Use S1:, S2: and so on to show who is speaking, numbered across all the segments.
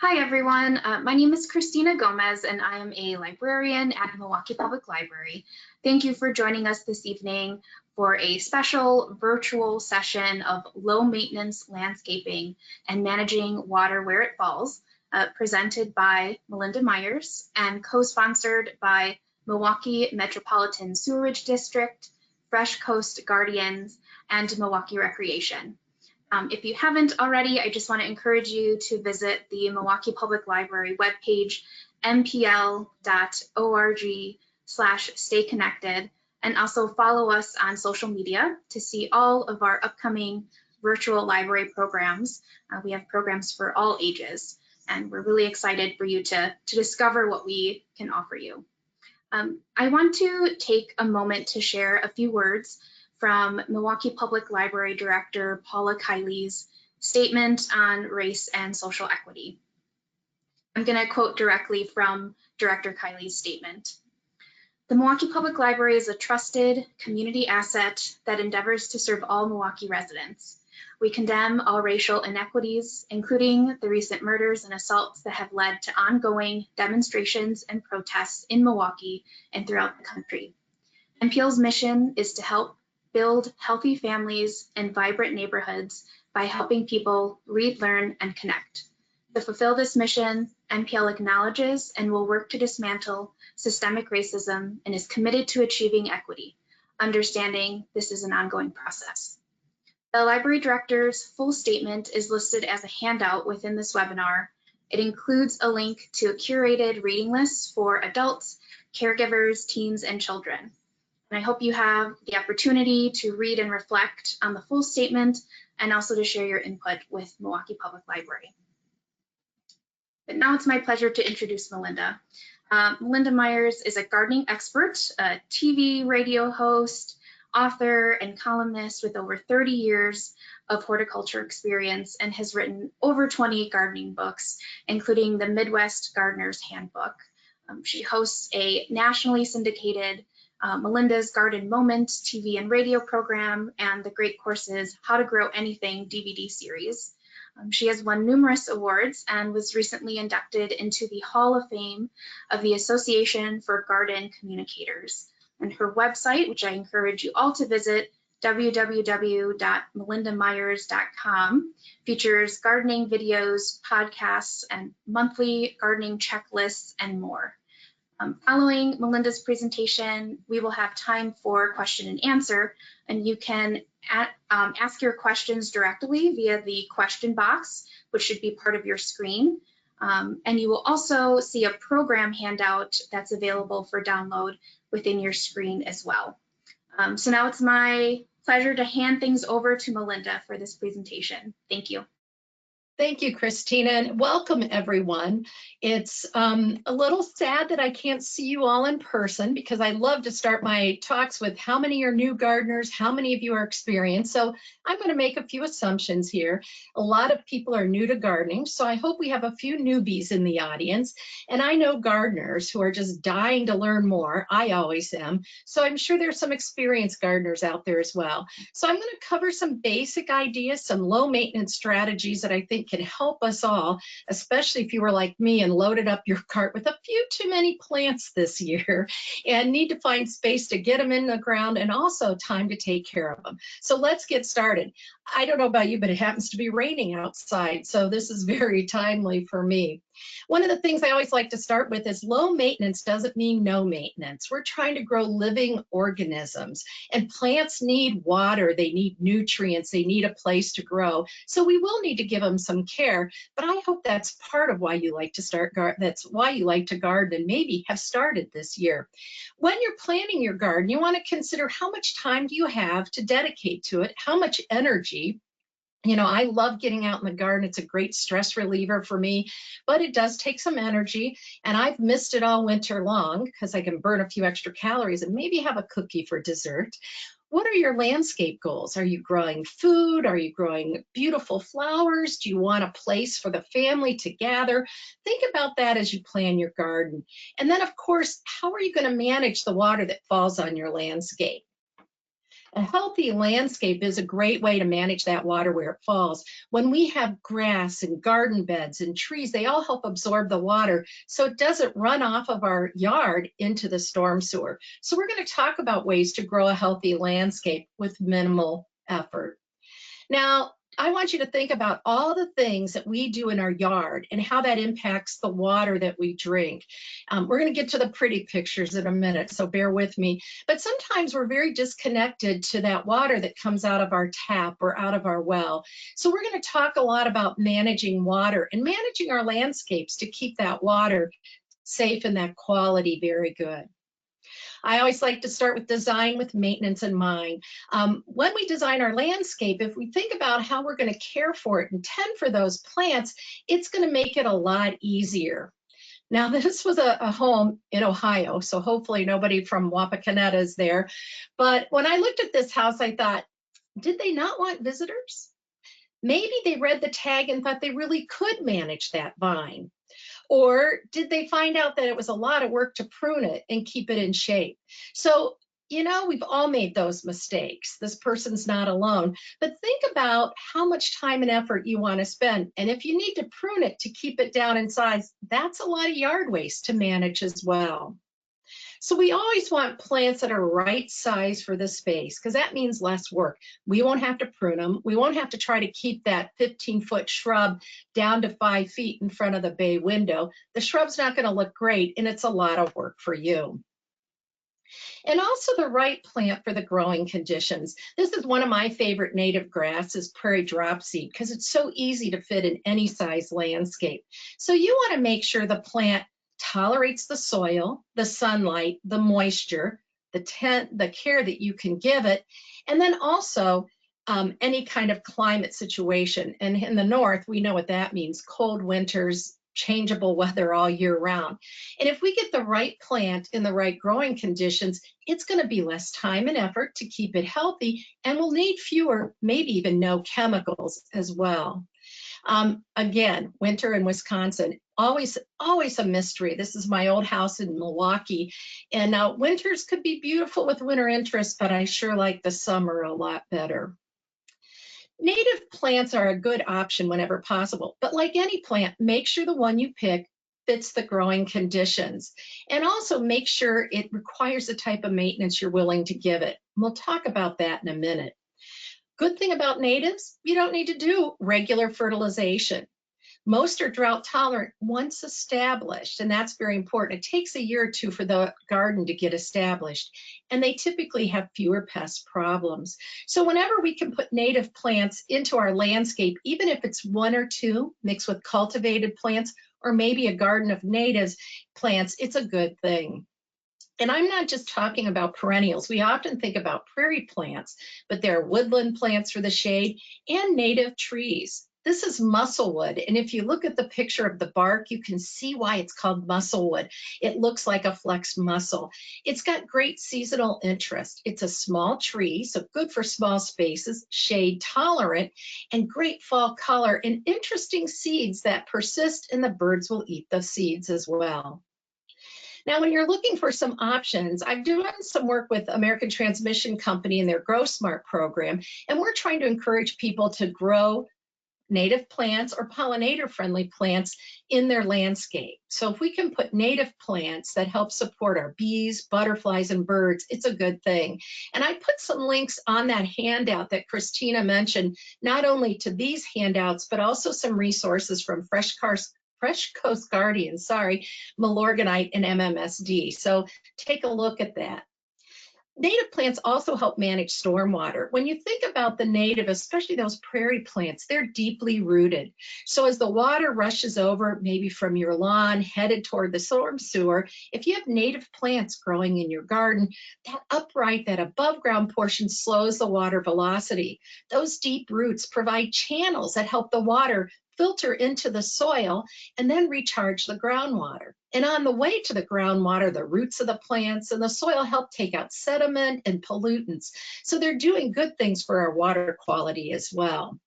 S1: Hi everyone, my name is Christina Gomez and I am a librarian at Milwaukee Public Library. Thank you for joining us this evening for a special virtual session of low maintenance landscaping and managing water where it falls, presented by Melinda Myers and co-sponsored by Milwaukee Metropolitan Sewerage District, Fresh Coast Guardians, and Milwaukee Recreation. If you haven't already, I just want to encourage you to visit the Milwaukee Public Library webpage, mpl.org/stayconnected, and also follow us on social media to see all of our upcoming virtual library programs. We have programs for all ages, and we're really excited for you to discover what we can offer you. I want to take a moment to share a few words from Milwaukee Public Library Director Paula Kiley's statement on race and social equity. I'm going to quote directly from Director Kiley's statement. The Milwaukee Public Library is a trusted community asset that endeavors to serve all Milwaukee residents. We condemn all racial inequities, including the recent murders and assaults that have led to ongoing demonstrations and protests in Milwaukee and throughout the country. MPL's mission is to help build healthy families and vibrant neighborhoods by helping people read, learn, and connect. To fulfill this mission, MPL acknowledges and will work to dismantle systemic racism and is committed to achieving equity, understanding this is an ongoing process. The library director's full statement is listed as a handout within this webinar. It includes a link to a curated reading list for adults, caregivers, teens, and children. And I hope you have the opportunity to read and reflect on the full statement and also to share your input with Milwaukee Public Library. But now it's my pleasure to introduce Melinda. Melinda Myers is a gardening expert, a TV, radio host, author, and columnist with over 30 years of horticulture experience and has written over 20 gardening books, including the Midwest Gardener's Handbook. She hosts a nationally syndicated Melinda's Garden Moment TV and radio program and the Great Courses How to Grow Anything DVD series. She has won numerous awards and was recently inducted into the Hall of Fame of the Association for Garden Communicators. And her website, which I encourage you all to visit, www.melindamyers.com, features gardening videos, podcasts, and monthly gardening checklists and more. Following Melinda's presentation, we will have time for question and answer, and you can ask your questions directly via the question box, which should be part of your screen. And you will also see a program handout that's available for download within your screen as well. So now it's my pleasure to hand things over to Melinda for this presentation. Thank you.
S2: Thank you, Christina, and welcome everyone. It's a little sad that I can't see you all in person because I love to start my talks with how many are new gardeners, how many of you are experienced. So I'm going to make a few assumptions here. A lot of people are new to gardening, so I hope we have a few newbies in the audience. And I know gardeners who are just dying to learn more. I always am. So I'm sure there's some experienced gardeners out there as well. So I'm going to cover some basic ideas, some low maintenance strategies that I think can help us all, especially if you were like me and loaded up your cart with a few too many plants this year and need to find space to get them in the ground and also time to take care of them. So let's get started. I don't know about you, but it happens to be raining outside, so this is very timely for me. One of the things I always like to start with is low maintenance doesn't mean no maintenance. We're trying to grow living organisms, and plants need water, they need nutrients, they need a place to grow. So we will need to give them some care, but I hope that's part of why you like to that's why you like to garden and maybe have started this year. When you're planning your garden, you want to consider how much time do you have to dedicate to it, how much energy. You know, I love getting out in the garden. It's a great stress reliever for me, but it does take some energy, and I've missed it all winter long because I can burn a few extra calories and maybe have a cookie for dessert. What are your landscape goals? Are you growing food? Are you growing beautiful flowers? Do you want a place for the family to gather? Think about that as you plan your garden. And then, of course, how are you going to manage the water that falls on your landscape? A healthy landscape is a great way to manage that water where it falls. When we have grass and garden beds and trees, they all help absorb the water so it doesn't run off of our yard into the storm sewer. So we're going to talk about ways to grow a healthy landscape with minimal effort. Now, I want you to think about all the things that we do in our yard and how that impacts the water that we drink. We're going to get to the pretty pictures in a minute, so bear with me. But sometimes we're very disconnected to that water that comes out of our tap or out of our well. So we're going to talk a lot about managing water and managing our landscapes to keep that water safe and that quality very good. I always like to start with design with maintenance in mind. When we design our landscape, if we think about how we're going to care for it and tend for those plants, it's going to make it a lot easier. Now, this was a home in Ohio, so hopefully nobody from Wapakoneta is there. But when I looked at this house, I thought, did they not want visitors? Maybe they read the tag and thought they really could manage that vine. Or did they find out that it was a lot of work to prune it and keep it in shape? So, you know, we've all made those mistakes. This person's not alone. But think about how much time and effort you want to spend. And if you need to prune it to keep it down in size, that's a lot of yard waste to manage as well. So we always want plants that are right size for the space, because that means less work. We won't have to prune them. We won't have to try to keep that 15-foot shrub down to 5 feet in front of the bay window. The shrub's not going to look great, and it's a lot of work for you. And also the right plant for the growing conditions. This is one of my favorite native grasses, prairie dropseed, because it's so easy to fit in any size landscape. So you want to make sure the plant tolerates the soil, the sunlight, the moisture, the care that you can give it, and then also any kind of climate situation. And in the north, we know what that means: cold winters, changeable weather all year round. And if we get the right plant in the right growing conditions, it's going to be less time and effort to keep it healthy, and we'll need fewer, maybe even no chemicals as well. Again, winter in Wisconsin, always a mystery. This is my old house in Milwaukee, and winters could be beautiful with winter interest, but I sure like the summer a lot better. Native plants are a good option whenever possible, but like any plant, make sure the one you pick fits the growing conditions, and also make sure it requires the type of maintenance you're willing to give it. We'll talk about that in a minute. Good thing about natives, you don't need to do regular fertilization. Most are drought tolerant once established, and that's very important. It takes a year or two for the garden to get established, and they typically have fewer pest problems. So whenever we can put native plants into our landscape, even if it's one or two mixed with cultivated plants, or maybe a garden of natives plants, it's a good thing. And I'm not just talking about perennials. We often think about prairie plants, but there are woodland plants for the shade and native trees. This is musclewood, and if you look at the picture of the bark, you can see why it's called musclewood. It looks like a flexed muscle. It's got great seasonal interest. It's a small tree, so good for small spaces, shade tolerant, and great fall color, and interesting seeds that persist, and the birds will eat the seeds as well. Now, when you're looking for some options, I've done some work with American Transmission Company and their Grow Smart program, and we're trying to encourage people to grow native plants or pollinator-friendly plants in their landscape. So if we can put native plants that help support our bees, butterflies, and birds, it's a good thing. And I put some links on that handout that Christina mentioned, not only to these handouts, but also some resources from Fresh Coast Guardian, Milorganite, and MMSD. So take a look at that. Native plants also help manage stormwater. When you think about the native, especially those prairie plants, they're deeply rooted. So as the water rushes over, maybe from your lawn, headed toward the storm sewer, if you have native plants growing in your garden, that upright, that above ground portion slows the water velocity. Those deep roots provide channels that help the water filter into the soil and then recharge the groundwater. And on the way to the groundwater, the roots of the plants and the soil help take out sediment and pollutants. So they're doing good things for our water quality as well.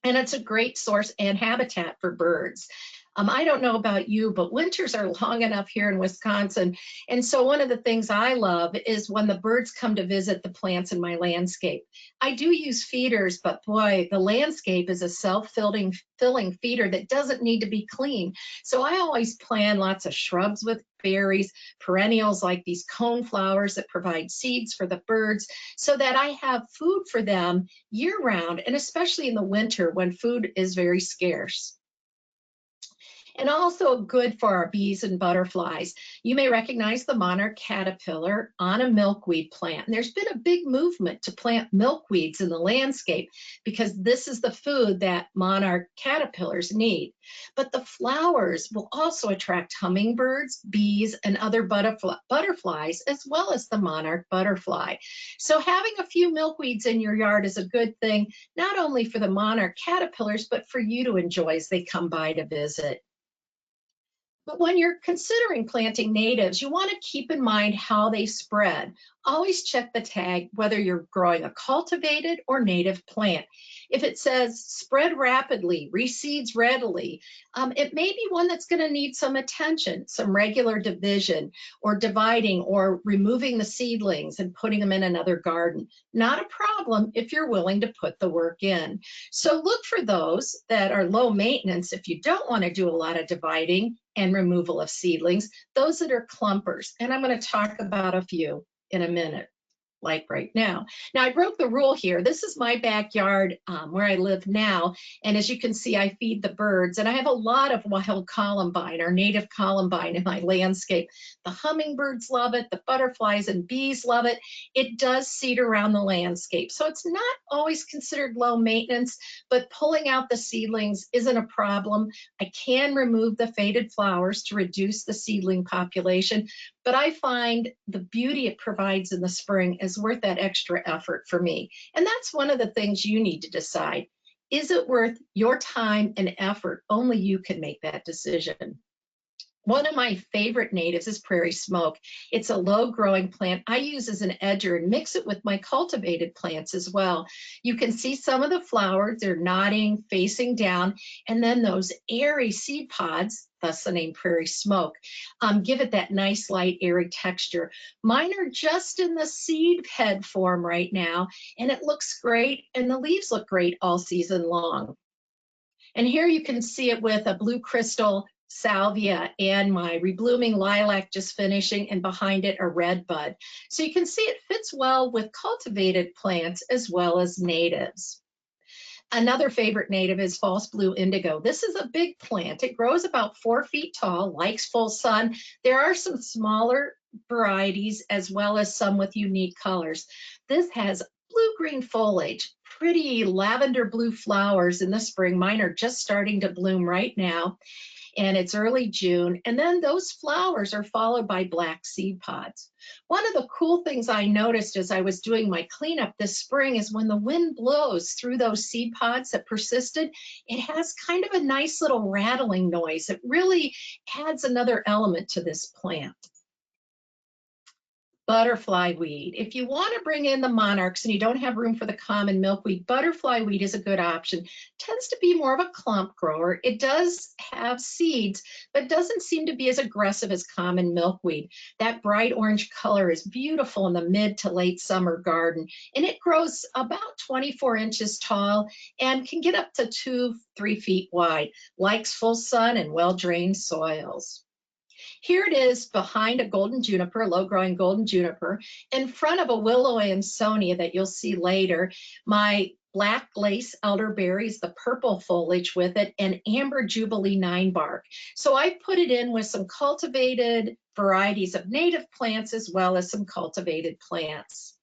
S2: And it's a great source and habitat for birds. I don't know about you, but winters are long enough here in Wisconsin. And so one of the things I love is when the birds come to visit the plants in my landscape. I do use feeders, but boy, the landscape is a self-filling feeder that doesn't need to be clean. So I always plant lots of shrubs with berries, perennials like these cone flowers that provide seeds for the birds, so that I have food for them year round, and especially in the winter when food is very scarce. And also good for our bees and butterflies. You may recognize the monarch caterpillar on a milkweed plant. And there's been a big movement to plant milkweeds in the landscape because this is the food that monarch caterpillars need. But the flowers will also attract hummingbirds, bees, and other butterflies, as well as the monarch butterfly. So having a few milkweeds in your yard is a good thing, not only for the monarch caterpillars, but for you to enjoy as they come by to visit. But when you're considering planting natives, you want to keep in mind how they spread. Always check the tag whether you're growing a cultivated or native plant. If it says spread rapidly, reseeds readily, it may be one that's going to need some attention, some regular division or dividing or removing the seedlings and putting them in another garden. Not a problem if you're willing to put the work in. So look for those that are low maintenance if you don't want to do a lot of dividing and removal of seedlings, those that are clumpers. And I'm going to talk about a few in a minute, like right now. Now, I broke the rule here. This is my backyard where I live now. And as you can see, I feed the birds. And I have a lot of wild columbine, or native columbine, in my landscape. The hummingbirds love it. The butterflies and bees love it. It does seed around the landscape. So it's not always considered low maintenance, but pulling out the seedlings isn't a problem. I can remove the faded flowers to reduce the seedling population, but I find the beauty it provides in the spring is worth that extra effort for me. And that's one of the things you need to decide. Is it worth your time and effort? Only you can make that decision. One of my favorite natives is prairie smoke. It's a low-growing plant I use as an edger and mix it with my cultivated plants as well. You can see some of the flowers, they're nodding, facing down, and then those airy seed pods, thus the name prairie smoke, give it that nice, light, airy texture. Mine are just in the seed head form right now, and it looks great, and the leaves look great all season long. And here you can see it with a blue crystal salvia and my reblooming lilac just finishing, and behind it a red bud. So you can see it fits well with cultivated plants as well as natives. Another favorite native is false blue indigo. This is a big plant. It grows about 4 feet tall, likes full sun. There are some smaller varieties as well as some with unique colors. This has blue-green foliage, pretty lavender blue flowers in the spring. Mine are just starting to bloom right now, and it's early June, and then those flowers are followed by black seed pods. One of the cool things I noticed as I was doing my cleanup this spring is when the wind blows through those seed pods that persisted, it has kind of a nice little rattling noise. It really adds another element to this plant. Butterfly weed. If you want to bring in the monarchs and you don't have room for the common milkweed, butterfly weed is a good option. Tends to be more of a clump grower. It does have seeds, but doesn't seem to be as aggressive as common milkweed. That bright orange color is beautiful in the mid to late summer garden, and it grows about 24 inches tall and can get up to 2-3 feet wide. Likes full sun and well-drained soils. Here it is behind a golden juniper, low-growing golden juniper, in front of a willow Ansonia that you'll see later. My black lace elderberries, the purple foliage with it, and amber jubilee 9-bark. So I put it in with some cultivated varieties of native plants as well as some cultivated plants.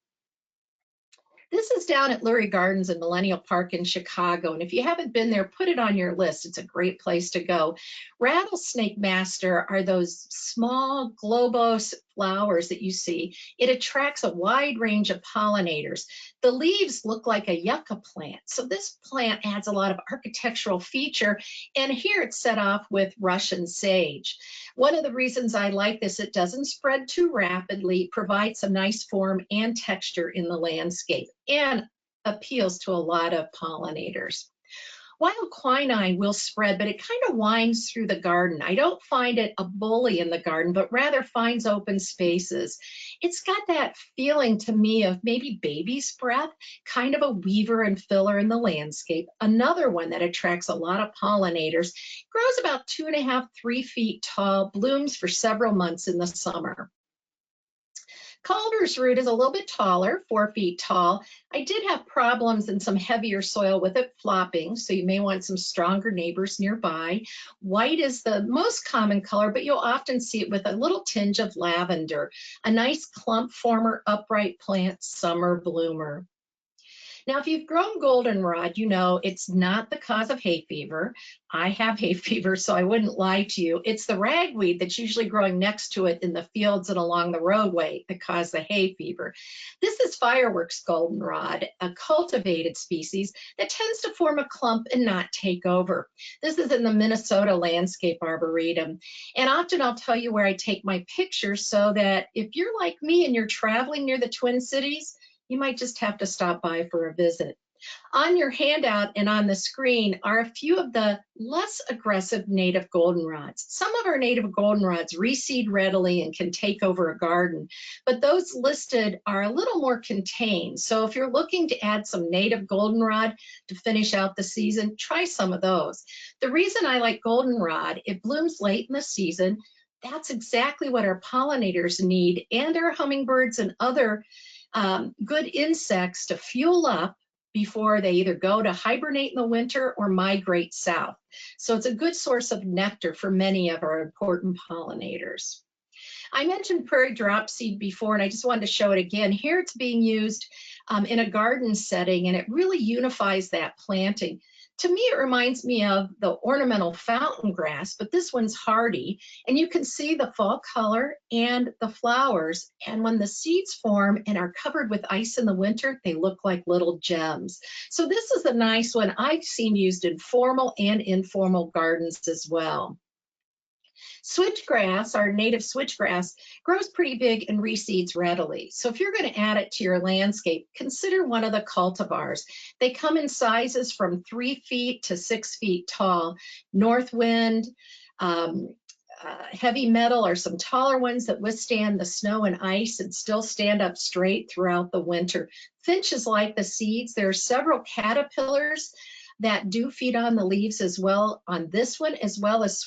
S2: This is down at Lurie Gardens in Millennial Park in Chicago, and if you haven't been there, put it on your list. It's a great place to go. Rattlesnake master are those small globose flowers that you see. It attracts a wide range of pollinators. The leaves look like a yucca plant, so this plant adds a lot of architectural feature, and here it's set off with Russian sage. One of the reasons I like this, it doesn't spread too rapidly, provides some nice form and texture in the landscape, and appeals to a lot of pollinators. Wild quinine will spread, but it kind of winds through the garden. I don't find it a bully in the garden, but rather finds open spaces. It's got that feeling to me of maybe baby's breath, kind of a weaver and filler in the landscape. Another one that attracts a lot of pollinators, grows about 2.5, 3 feet tall, blooms for several months in the summer. Calder's root is a little bit taller, 4 feet tall. I did have problems in some heavier soil with it flopping, so you may want some stronger neighbors nearby. White is the most common color, but you'll often see it with a little tinge of lavender. A nice clump former, upright plant, summer bloomer. Now, if you've grown goldenrod, you know it's not the cause of hay fever. I have hay fever, so I wouldn't lie to you. It's the ragweed that's usually growing next to it in the fields and along the roadway that cause the hay fever. This is fireworks goldenrod, a cultivated species that tends to form a clump and not take over. This is in the Minnesota Landscape Arboretum. And often I'll tell you where I take my pictures so that if you're like me and you're traveling near the Twin Cities, you might just have to stop by for a visit. On your handout and on the screen are a few of the less aggressive native goldenrods. Some of our native goldenrods reseed readily and can take over a garden, but those listed are a little more contained. So if you're looking to add some native goldenrod to finish out the season, try some of those. The reason I like goldenrod, it blooms late in the season. That's exactly what our pollinators need, and our hummingbirds and other good insects to fuel up before they either go to hibernate in the winter or migrate south. So it's a good source of nectar for many of our important pollinators. I mentioned prairie dropseed before, and I just wanted to show it again. Here it's being used in a garden setting, and it really unifies that planting. To me, it reminds me of the ornamental fountain grass, but this one's hardy, and you can see the fall color and the flowers. And when the seeds form and are covered with ice in the winter, they look like little gems. So this is a nice one I've seen used in formal and informal gardens as well. Switchgrass, our native switchgrass, grows pretty big and reseeds readily. So if you're going to add it to your landscape, consider one of the cultivars. They come in sizes from 3 feet to 6 feet tall. Northwind, heavy metal are some taller ones that withstand the snow and ice and still stand up straight throughout the winter. Finches like the seeds. There are several caterpillars that do feed on the leaves as well on this one, as well as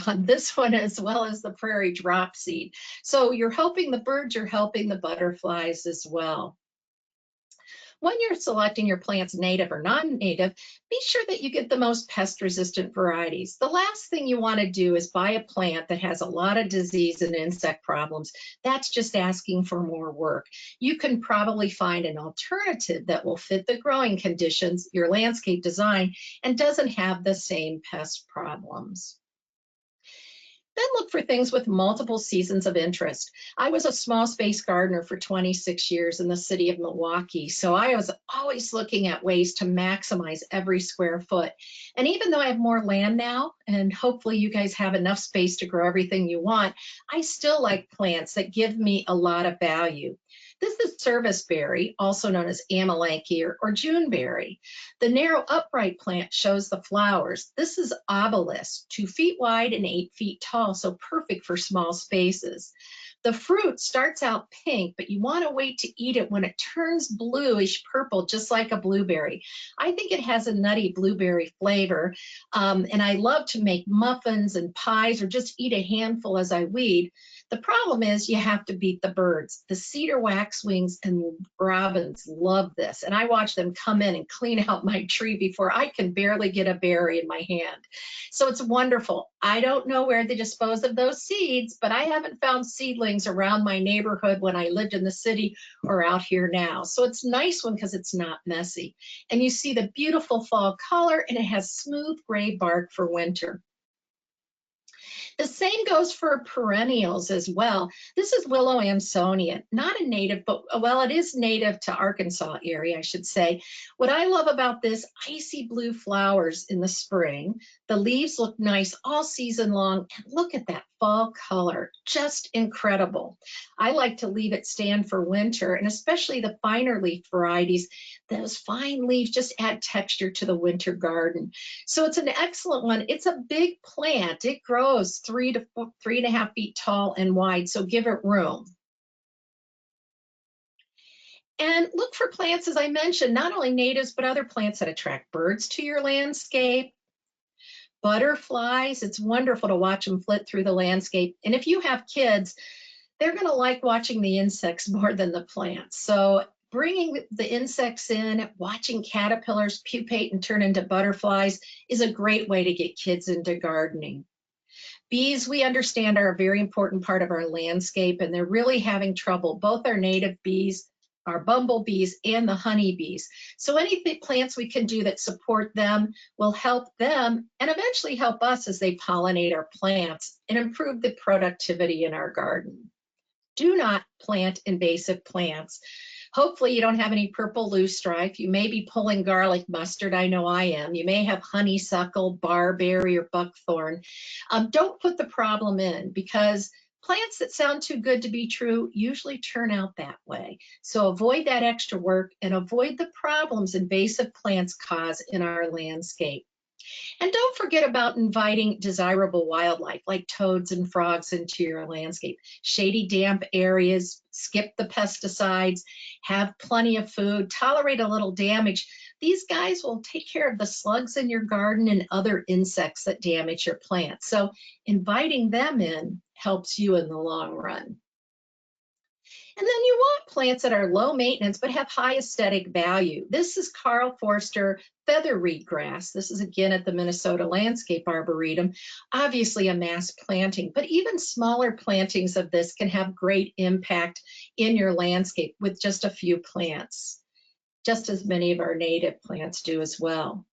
S2: on this one, as well as the prairie dropseed. So you're helping the birds, you're helping the butterflies as well. When you're selecting your plants native or non-native, be sure that you get the most pest-resistant varieties. The last thing you want to do is buy a plant that has a lot of disease and insect problems. That's just asking for more work. You can probably find an alternative that will fit the growing conditions, your landscape design, and doesn't have the same pest problems. Then look for things with multiple seasons of interest. I was a small space gardener for 26 years in the city of Milwaukee, so I was always looking at ways to maximize every square foot. And even though I have more land now, and hopefully you guys have enough space to grow everything you want, I still like plants that give me a lot of value. This is serviceberry, also known as amelanchier or Juneberry. The narrow upright plant shows the flowers. This is obelisk, 2 feet wide and 8 feet tall, so perfect for small spaces. The fruit starts out pink, but you want to wait to eat it when it turns bluish purple, just like a blueberry. I think it has a nutty blueberry flavor, and I love to make muffins and pies or just eat a handful as I weed. The problem is you have to beat the birds. The cedar waxwings and robins love this, and I watch them come in and clean out my tree before I can barely get a berry in my hand. So it's wonderful. I don't know where they dispose of those seeds, but I haven't found seedlings around my neighborhood when I lived in the city or out here now. So it's a nice one because it's not messy. And you see the beautiful fall color, and it has smooth gray bark for winter. The same goes for perennials as well. This is willow Amsonia, not a native, but well, it is native to Arkansas area, I should say. What I love about this, icy blue flowers in the spring. The leaves look nice all season long. And look at that fall color, just incredible. I like to leave it stand for winter, and especially the finer leaf varieties. Those fine leaves just add texture to the winter garden. So it's an excellent one. It's a big plant. It grows 3 to 3.5 feet tall and wide, so give it room. And look for plants, as I mentioned, not only natives, but other plants that attract birds to your landscape. Butterflies, it's wonderful to watch them flit through the landscape. And if you have kids, they're going to like watching the insects more than the plants. So bringing the insects in, watching caterpillars pupate and turn into butterflies is a great way to get kids into gardening. Bees, we understand, are a very important part of our landscape, and they're really having trouble, both our native bees, our bumblebees, and the honeybees. So any plants we can do that support them will help them and eventually help us as they pollinate our plants and improve the productivity in our garden. Do not plant invasive plants. Hopefully you don't have any purple loosestrife. You may be pulling garlic mustard. I know I am. You may have honeysuckle, barberry, or buckthorn. Don't put the problem in, because plants that sound too good to be true usually turn out that way. So avoid that extra work and avoid the problems invasive plants cause in our landscape. And don't forget about inviting desirable wildlife like toads and frogs into your landscape. Shady, damp areas, skip the pesticides, have plenty of food, tolerate a little damage. These guys will take care of the slugs in your garden and other insects that damage your plants. So inviting them in helps you in the long run. And then you want plants that are low maintenance but have high aesthetic value. This is Carl Forster feather reed grass. This is again at the Minnesota Landscape Arboretum, obviously a mass planting, but even smaller plantings of this can have great impact in your landscape with just a few plants, just as many of our native plants do as well.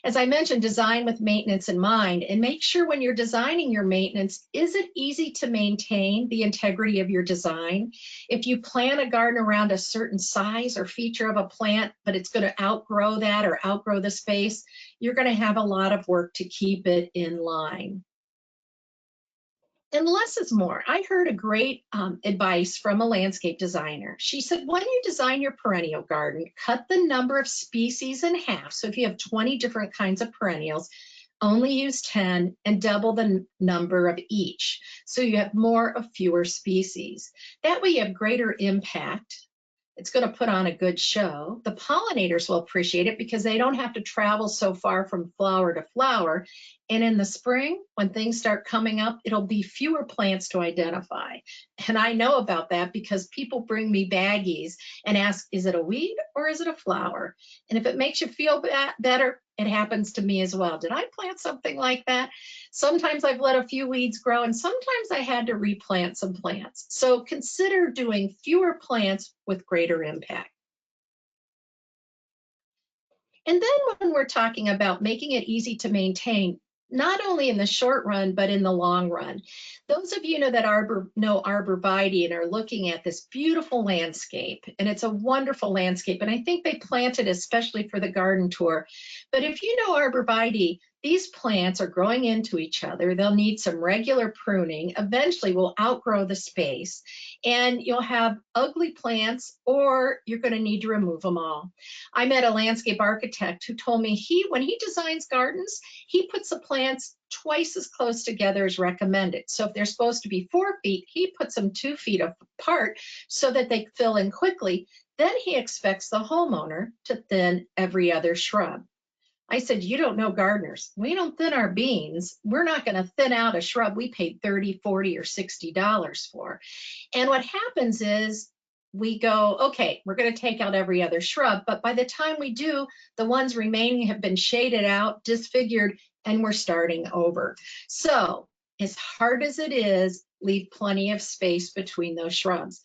S2: As I mentioned, design with maintenance in mind, and make sure when you're designing your maintenance, is it easy to maintain the integrity of your design? If you plan a garden around a certain size or feature of a plant, but it's going to outgrow that or outgrow the space, you're going to have a lot of work to keep it in line. And less is more. I heard a great advice from a landscape designer. She said, when you design your perennial garden, cut the number of species in half. So if you have 20 different kinds of perennials, only use 10 and double the number of each. So you have more of fewer species. That way you have greater impact. It's going to put on a good show. The pollinators will appreciate it because they don't have to travel so far from flower to flower. And in the spring, when things start coming up, it'll be fewer plants to identify. And I know about that because people bring me baggies and ask, is it a weed or is it a flower? And if it makes you feel better, it happens to me as well. Did I plant something like that? Sometimes I've let a few weeds grow, and sometimes I had to replant some plants. So consider doing fewer plants with greater impact. And then when we're talking about making it easy to maintain, not only in the short run, but in the long run. Those of you that know arborvitae and are looking at this beautiful landscape, and it's a wonderful landscape, and I think they planted especially for the garden tour. But if you know arborvitae, these plants are growing into each other. They'll need some regular pruning. Eventually we'll outgrow the space, and you'll have ugly plants, or you're going to need to remove them all. I met a landscape architect who told me when he designs gardens, he puts the plants twice as close together as recommended. So if they're supposed to be 4 feet, he puts them 2 feet apart so that they fill in quickly. Then he expects the homeowner to thin every other shrub. I said, you don't know gardeners. We don't thin our beans. We're not going to thin out a shrub we paid $30, $40, or $60 for. And what happens is we go, okay, we're going to take out every other shrub. But by the time we do, the ones remaining have been shaded out, disfigured, and we're starting over. So as hard as it is, leave plenty of space between those shrubs.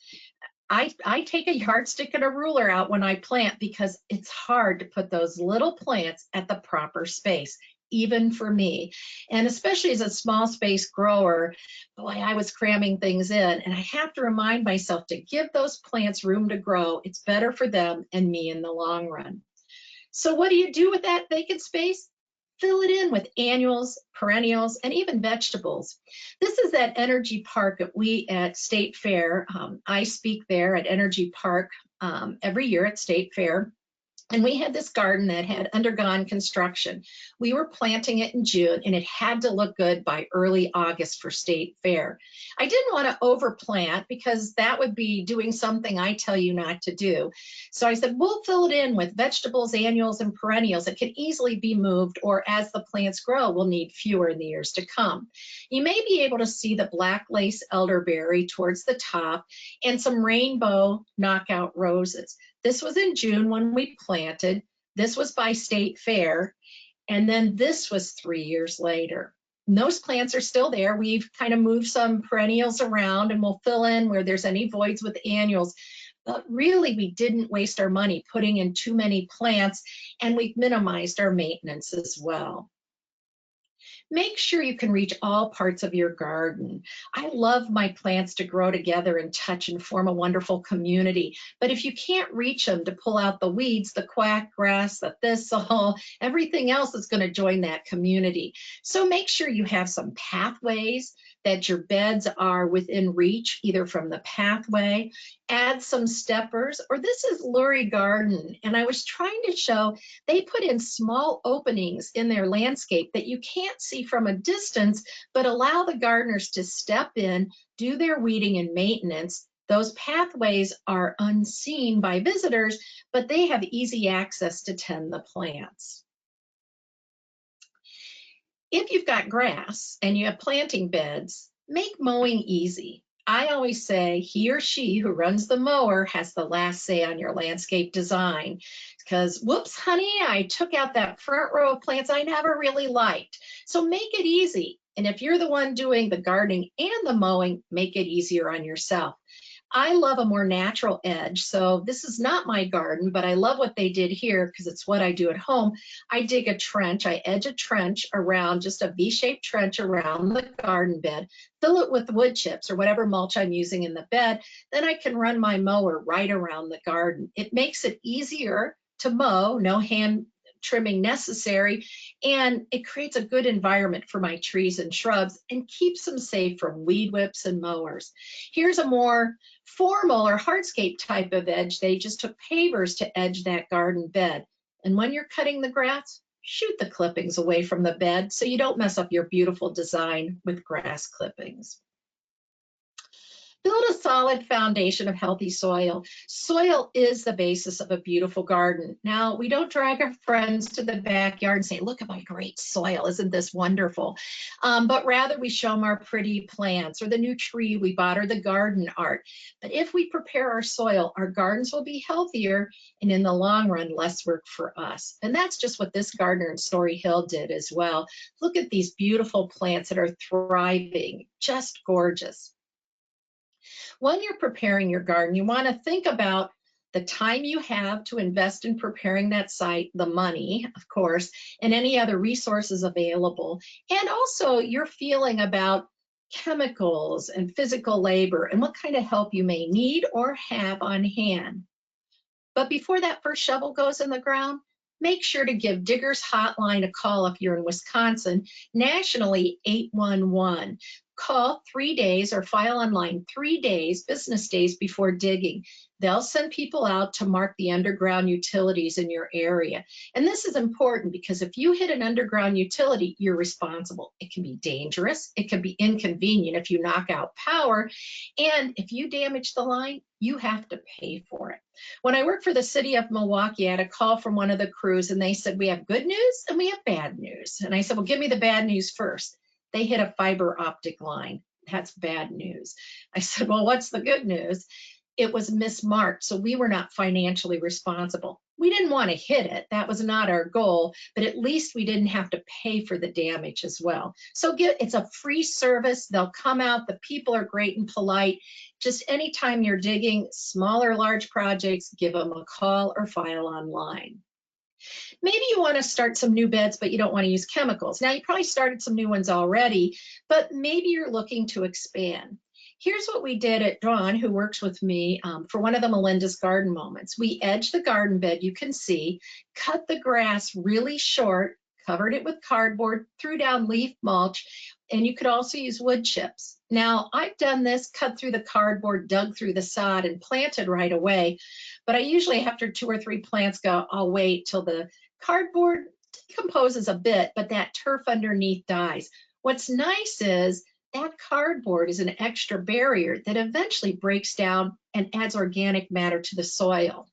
S2: I take a yardstick and a ruler out when I plant because it's hard to put those little plants at the proper space, even for me. And especially as a small space grower, boy, I was cramming things in. And I have to remind myself to give those plants room to grow. It's better for them and me in the long run. So what do you do with that vacant space? Fill it in with annuals, perennials, and even vegetables. This is that Energy Park that we at State Fair. I speak there at Energy Park every year at State Fair. And we had this garden that had undergone construction. We were planting it in June, and it had to look good by early August for State Fair. I didn't want to overplant because that would be doing something I tell you not to do. So I said, we'll fill it in with vegetables, annuals, and perennials that can easily be moved, or as the plants grow, we'll need fewer in the years to come. You may be able to see the black lace elderberry towards the top and some rainbow knockout roses. This was in June when we planted. This was by State Fair. And then this was 3 years later. And those plants are still there. We've kind of moved some perennials around, and we'll fill in where there's any voids with annuals. But really, we didn't waste our money putting in too many plants, and we've minimized our maintenance as well. Make sure you can reach all parts of your garden. I love my plants to grow together and touch and form a wonderful community. But if you can't reach them to pull out the weeds, the quack grass, the thistle, everything else is going to join that community. So make sure you have some pathways, that your beds are within reach, either from the pathway. Add some steppers, or this is Lurie Garden. And I was trying to show they put in small openings in their landscape that you can't see from a distance, but allow the gardeners to step in, do their weeding and maintenance. Those pathways are unseen by visitors, but they have easy access to tend the plants. If you've got grass and you have planting beds, make mowing easy. I always say he or she who runs the mower has the last say on your landscape design, because whoops, honey, I took out that front row of plants I never really liked. So make it easy. And if you're the one doing the gardening and the mowing, make it easier on yourself. I love a more natural edge. So this is not my garden, but I love what they did here because it's what I do at home. I dig a trench, I edge a trench around, just a V-shaped trench around the garden bed, fill it with wood chips or whatever mulch I'm using in the bed. Then I can run my mower right around the garden. It makes it easier to mow, no hand trimming necessary, and it creates a good environment for my trees and shrubs and keeps them safe from weed whips and mowers. Here's a more formal or hardscape type of edge. They just took pavers to edge that garden bed. And when you're cutting the grass, shoot the clippings away from the bed so you don't mess up your beautiful design with grass clippings. Build a solid foundation of healthy soil. Soil is the basis of a beautiful garden. Now, we don't drag our friends to the backyard and say, look at my great soil, isn't this wonderful? But rather we show them our pretty plants or the new tree we bought or the garden art. But if we prepare our soil, our gardens will be healthier and in the long run, less work for us. And that's just what this gardener in Story Hill did as well. Look at these beautiful plants that are thriving, just gorgeous. When you're preparing your garden, you want to think about the time you have to invest in preparing that site, the money, of course, and any other resources available, and also your feeling about chemicals and physical labor and what kind of help you may need or have on hand. But before that first shovel goes in the ground, make sure to give Diggers Hotline a call if you're in Wisconsin, nationally 811. Call 3 days or file online 3 days, business days before digging. They'll send people out to mark the underground utilities in your area. And this is important because if you hit an underground utility, you're responsible. It can be dangerous. It can be inconvenient if you knock out power. And if you damage the line, you have to pay for it. When I worked for the city of Milwaukee, I had a call from one of the crews and they said, we have good news and we have bad news. And I said, well, give me the bad news first. They hit a fiber optic line. That's bad news. I said, well, what's the good news? It was mismarked, so we were not financially responsible. We didn't want to hit it. That was not our goal, but at least we didn't have to pay for the damage as well. So it's a free service. They'll come out. The people are great and polite. Just anytime you're digging, small or large projects, give them a call or file online. Maybe you want to start some new beds, but you don't want to use chemicals. Now, you probably started some new ones already, but maybe you're looking to expand. Here's what we did at Dawn, who works with me for one of the Melinda's Garden Moments. We edged the garden bed, you can see, cut the grass really short, covered it with cardboard, threw down leaf mulch, and you could also use wood chips. Now, I've done this, cut through the cardboard, dug through the sod, and planted right away. But I usually, after 2 or 3 plants go, I'll wait till the cardboard decomposes a bit, but that turf underneath dies. What's nice is that cardboard is an extra barrier that eventually breaks down and adds organic matter to the soil.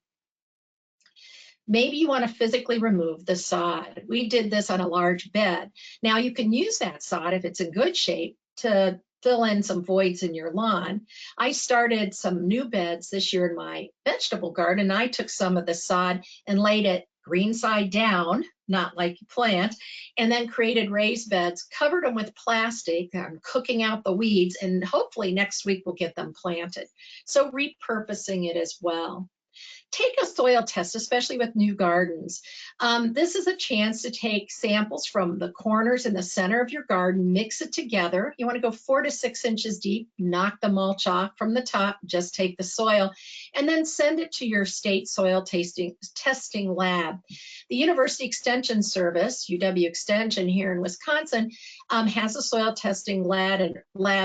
S2: Maybe you want to physically remove the sod. We did this on a large bed. Now you can use that sod if it's in good shape to fill in some voids in your lawn. I started some new beds this year in my vegetable garden. I took some of the sod and laid it green side down, not like you plant, and then created raised beds, covered them with plastic. I'm cooking out the weeds, and hopefully next week we'll get them planted. So repurposing it as well. Take a soil test, especially with new gardens. This is a chance to take samples from the corners in the center of your garden, mix it together. You want to go 4 to 6 inches deep, knock the mulch off from the top, just take the soil, and then send it to your state soil testing lab. The University Extension Service, UW Extension here in Wisconsin, has a soil testing lab,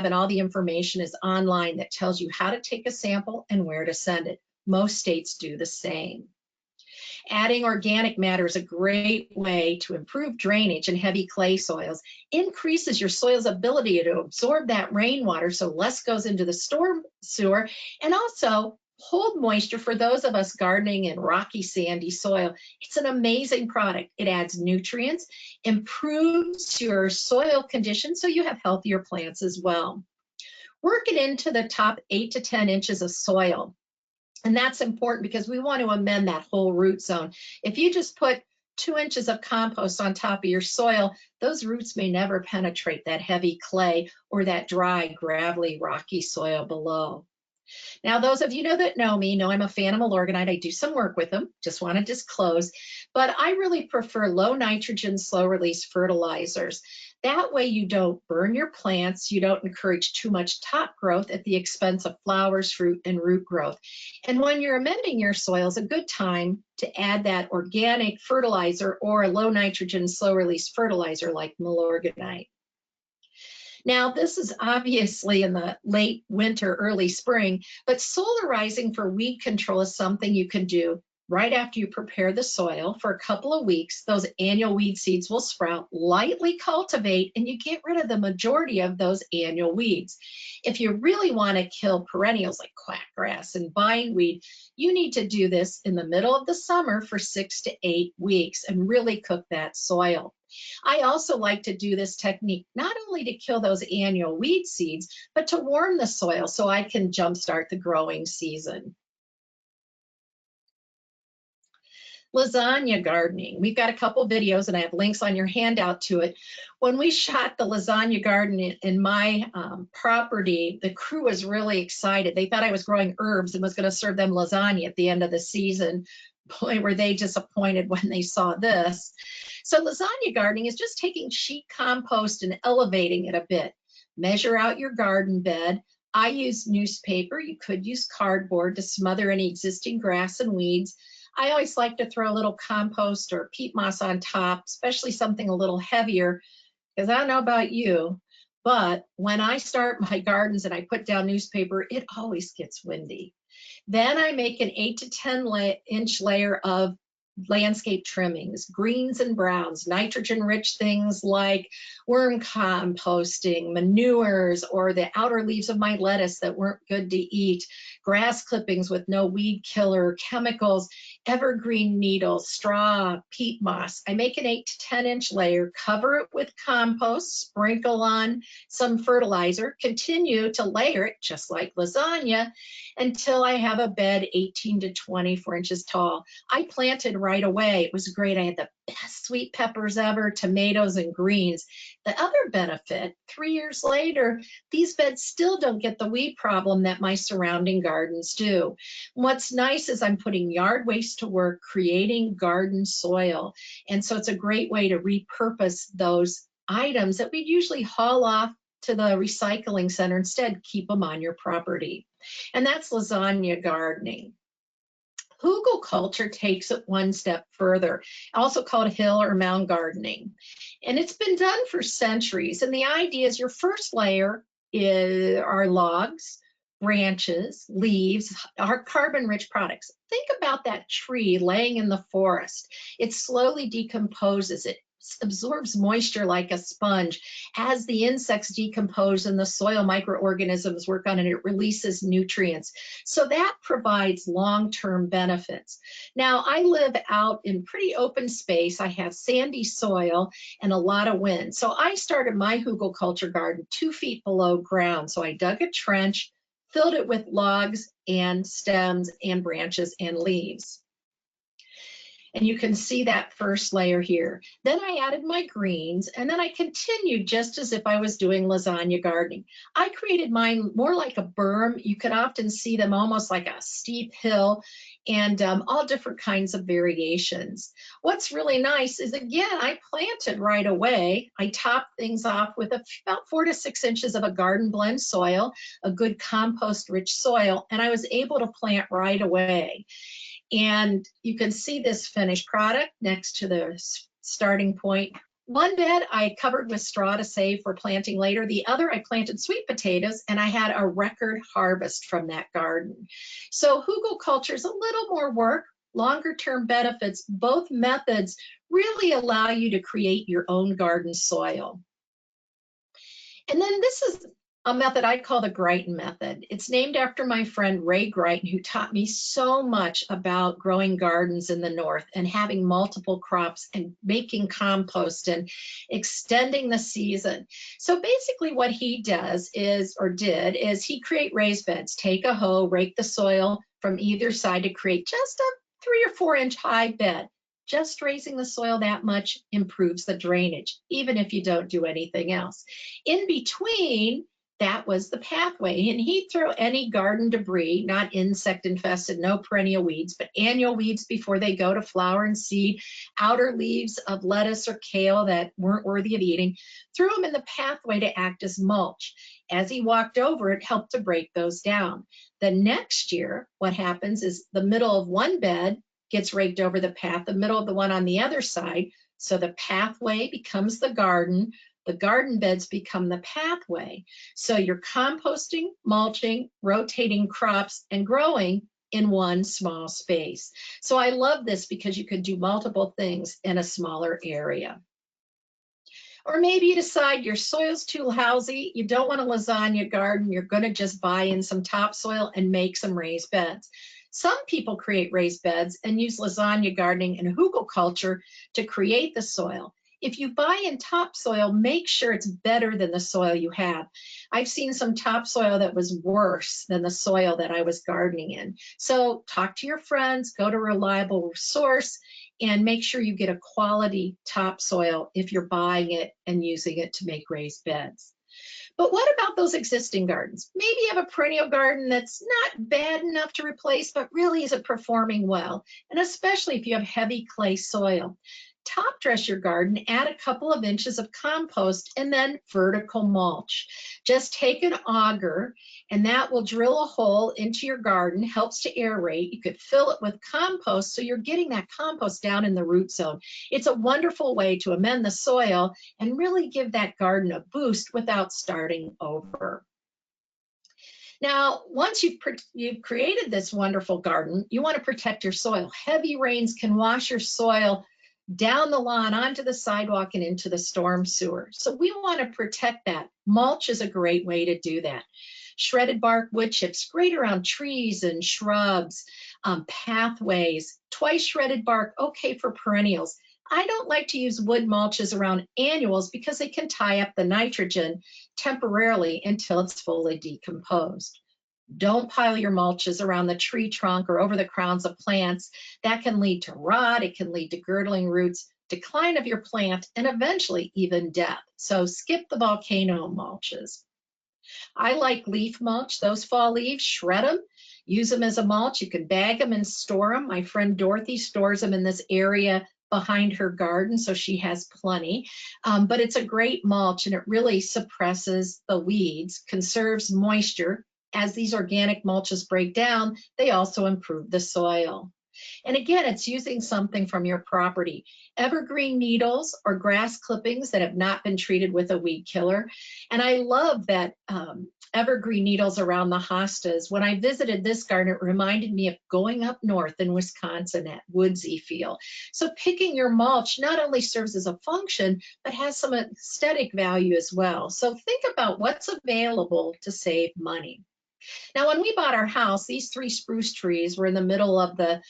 S2: and all the information is online that tells you how to take a sample and where to send it. Most states do the same. Adding organic matter is a great way to improve drainage in heavy clay soils, increases your soil's ability to absorb that rainwater so less goes into the storm sewer, and also hold moisture for those of us gardening in rocky, sandy soil. It's an amazing product. It adds nutrients, improves your soil condition so you have healthier plants as well. Work it into the top 8 to 10 inches of soil. And that's important because we want to amend that whole root zone. If you just put 2 inches of compost on top of your soil, those roots may never penetrate that heavy clay or that dry, gravelly, rocky soil below. Now, those of you that know me know I'm a fan of Milorganite. I do some work with them, just want to disclose, but I really prefer low nitrogen, slow release fertilizers. That way you don't burn your plants, you don't encourage too much top growth at the expense of flowers, fruit, and root growth. And when you're amending your soils, a good time to add that organic fertilizer or a low nitrogen, slow release fertilizer like Milorganite. Now, this is obviously in the late winter, early spring, but solarizing for weed control is something you can do right after you prepare the soil for a couple of weeks. Those annual weed seeds will sprout, lightly cultivate, and you get rid of the majority of those annual weeds. If you really want to kill perennials like quackgrass and bindweed, you need to do this in the middle of the summer for 6 to 8 weeks and really cook that soil. I also like to do this technique not only to kill those annual weed seeds, but to warm the soil so I can jumpstart the growing season. Lasagna gardening. We've got a couple videos and I have links on your handout to it. When we shot the lasagna garden in my property, the crew was really excited. They thought I was growing herbs and was going to serve them lasagna at the end of the season. Boy, were they disappointed when they saw this. So lasagna gardening is just taking sheet compost and elevating it a bit. Measure out your garden bed. I use newspaper. You could use cardboard to smother any existing grass and weeds. I always like to throw a little compost or peat moss on top, especially something a little heavier, because I don't know about you, but when I start my gardens and I put down newspaper, it always gets windy. Then I make an 8 to 10 inch layer of landscape trimmings, greens and browns, nitrogen-rich things like worm composting, manures, or the outer leaves of my lettuce that weren't good to eat, grass clippings with no weed killer, chemicals, evergreen needles, straw, peat moss. I make an 8 to 10 inch layer, cover it with compost, sprinkle on some fertilizer, continue to layer it just like lasagna until I have a bed 18 to 24 inches tall. I planted right away. It was great. I had the best sweet peppers ever, tomatoes and greens. The other benefit, 3 years later, these beds still don't get the weed problem that my surrounding gardens do. What's nice is I'm putting yard waste to work, creating garden soil. And so it's a great way to repurpose those items that we'd usually haul off to the recycling center. Instead, keep them on your property. And that's lasagna gardening. Hugelkultur takes it one step further, also called hill or mound gardening. And it's been done for centuries. And the idea is your first layer are logs, branches, leaves, are carbon-rich products. Think about that tree laying in the forest. It slowly decomposes. It absorbs moisture like a sponge. As the insects decompose and the soil microorganisms work on it, it releases nutrients. So that provides long-term benefits. Now, I live out in pretty open space. I have sandy soil and a lot of wind. So I started my hugelkultur garden 2 feet below ground. So I dug a trench, filled it with logs and stems and branches and leaves. And you can see that first layer here. Then I added my greens, and then I continued just as if I was doing lasagna gardening. I created mine more like a berm. You can often see them almost like a steep hill, and all different kinds of variations. What's really nice is, again, I planted right away. I topped things off with about 4 to 6 inches of a garden blend soil, a good compost-rich soil, and I was able to plant right away. And you can see this finished product next to the starting point. One bed I covered with straw to save for planting later. The other I planted sweet potatoes, and I had a record harvest from that garden. So hugelkultur is a little more work, longer term benefits. Both methods really allow you to create your own garden soil. And then this is a method I call the Greiton method. It's named after my friend Ray Greiton, who taught me so much about growing gardens in the north and having multiple crops and making compost and extending the season. So basically what he does is, or did, is he create raised beds, take a hoe, rake the soil from either side to create just a 3 or 4 inch high bed. Just raising the soil that much improves the drainage, even if you don't do anything else. In between, that was the pathway, and he'd throw any garden debris, not insect infested, no perennial weeds, but annual weeds before they go to flower and seed, outer leaves of lettuce or kale that weren't worthy of eating, threw them in the pathway to act as mulch. As he walked over, it helped to break those down. The next year, what happens is the middle of one bed gets raked over the path, the middle of the one on the other side, so the pathway becomes the garden beds become the pathway. So you're composting, mulching, rotating crops, and growing in one small space. So I love this because you can do multiple things in a smaller area. Or maybe you decide your soil's too lousy, you don't want a lasagna garden, you're going to just buy in some topsoil and make some raised beds. Some people create raised beds and use lasagna gardening and hugelkultur to create the soil. If you buy in topsoil, make sure it's better than the soil you have. I've seen some topsoil that was worse than the soil that I was gardening in. So talk to your friends, go to a reliable source, and make sure you get a quality topsoil if you're buying it and using it to make raised beds. But what about those existing gardens? Maybe you have a perennial garden that's not bad enough to replace, but really isn't performing well, and especially if you have heavy clay soil. Top dress your garden, add a couple of inches of compost, and then vertical mulch. Just take an auger, and that will drill a hole into your garden, helps to aerate. You could fill it with compost, so you're getting that compost down in the root zone. It's a wonderful way to amend the soil and really give that garden a boost without starting over. Now, once you've created this wonderful garden, you want to protect your soil. Heavy rains can wash your soil down the lawn, onto the sidewalk, and into the storm sewer. So we want to protect that. Mulch is a great way to do that. Shredded bark, wood chips, great around trees and shrubs, pathways. Twice shredded bark, okay for perennials. I don't like to use wood mulches around annuals because they can tie up the nitrogen temporarily until it's fully decomposed. Don't pile your mulches around the tree trunk or over the crowns of plants. That can lead to rot, it can lead to girdling roots, decline of your plant, and eventually even death. So skip the volcano mulches. I like leaf mulch. Those fall leaves, shred them, use them as a mulch. You can bag them and store them. My friend Dorothy stores them in this area behind her garden, so she has plenty. But it's a great mulch, and it really suppresses the weeds, conserves moisture. As these organic mulches break down, they also improve the soil. And again, it's using something from your property. Evergreen needles or grass clippings that have not been treated with a weed killer. And I love that evergreen needles around the hostas. When I visited this garden, it reminded me of going up north in Wisconsin at Woodsy Field. So picking your mulch not only serves as a function, but has some aesthetic value as well. So think about what's available to save money. Now, when we bought our house, these 3 spruce trees were in the middle of the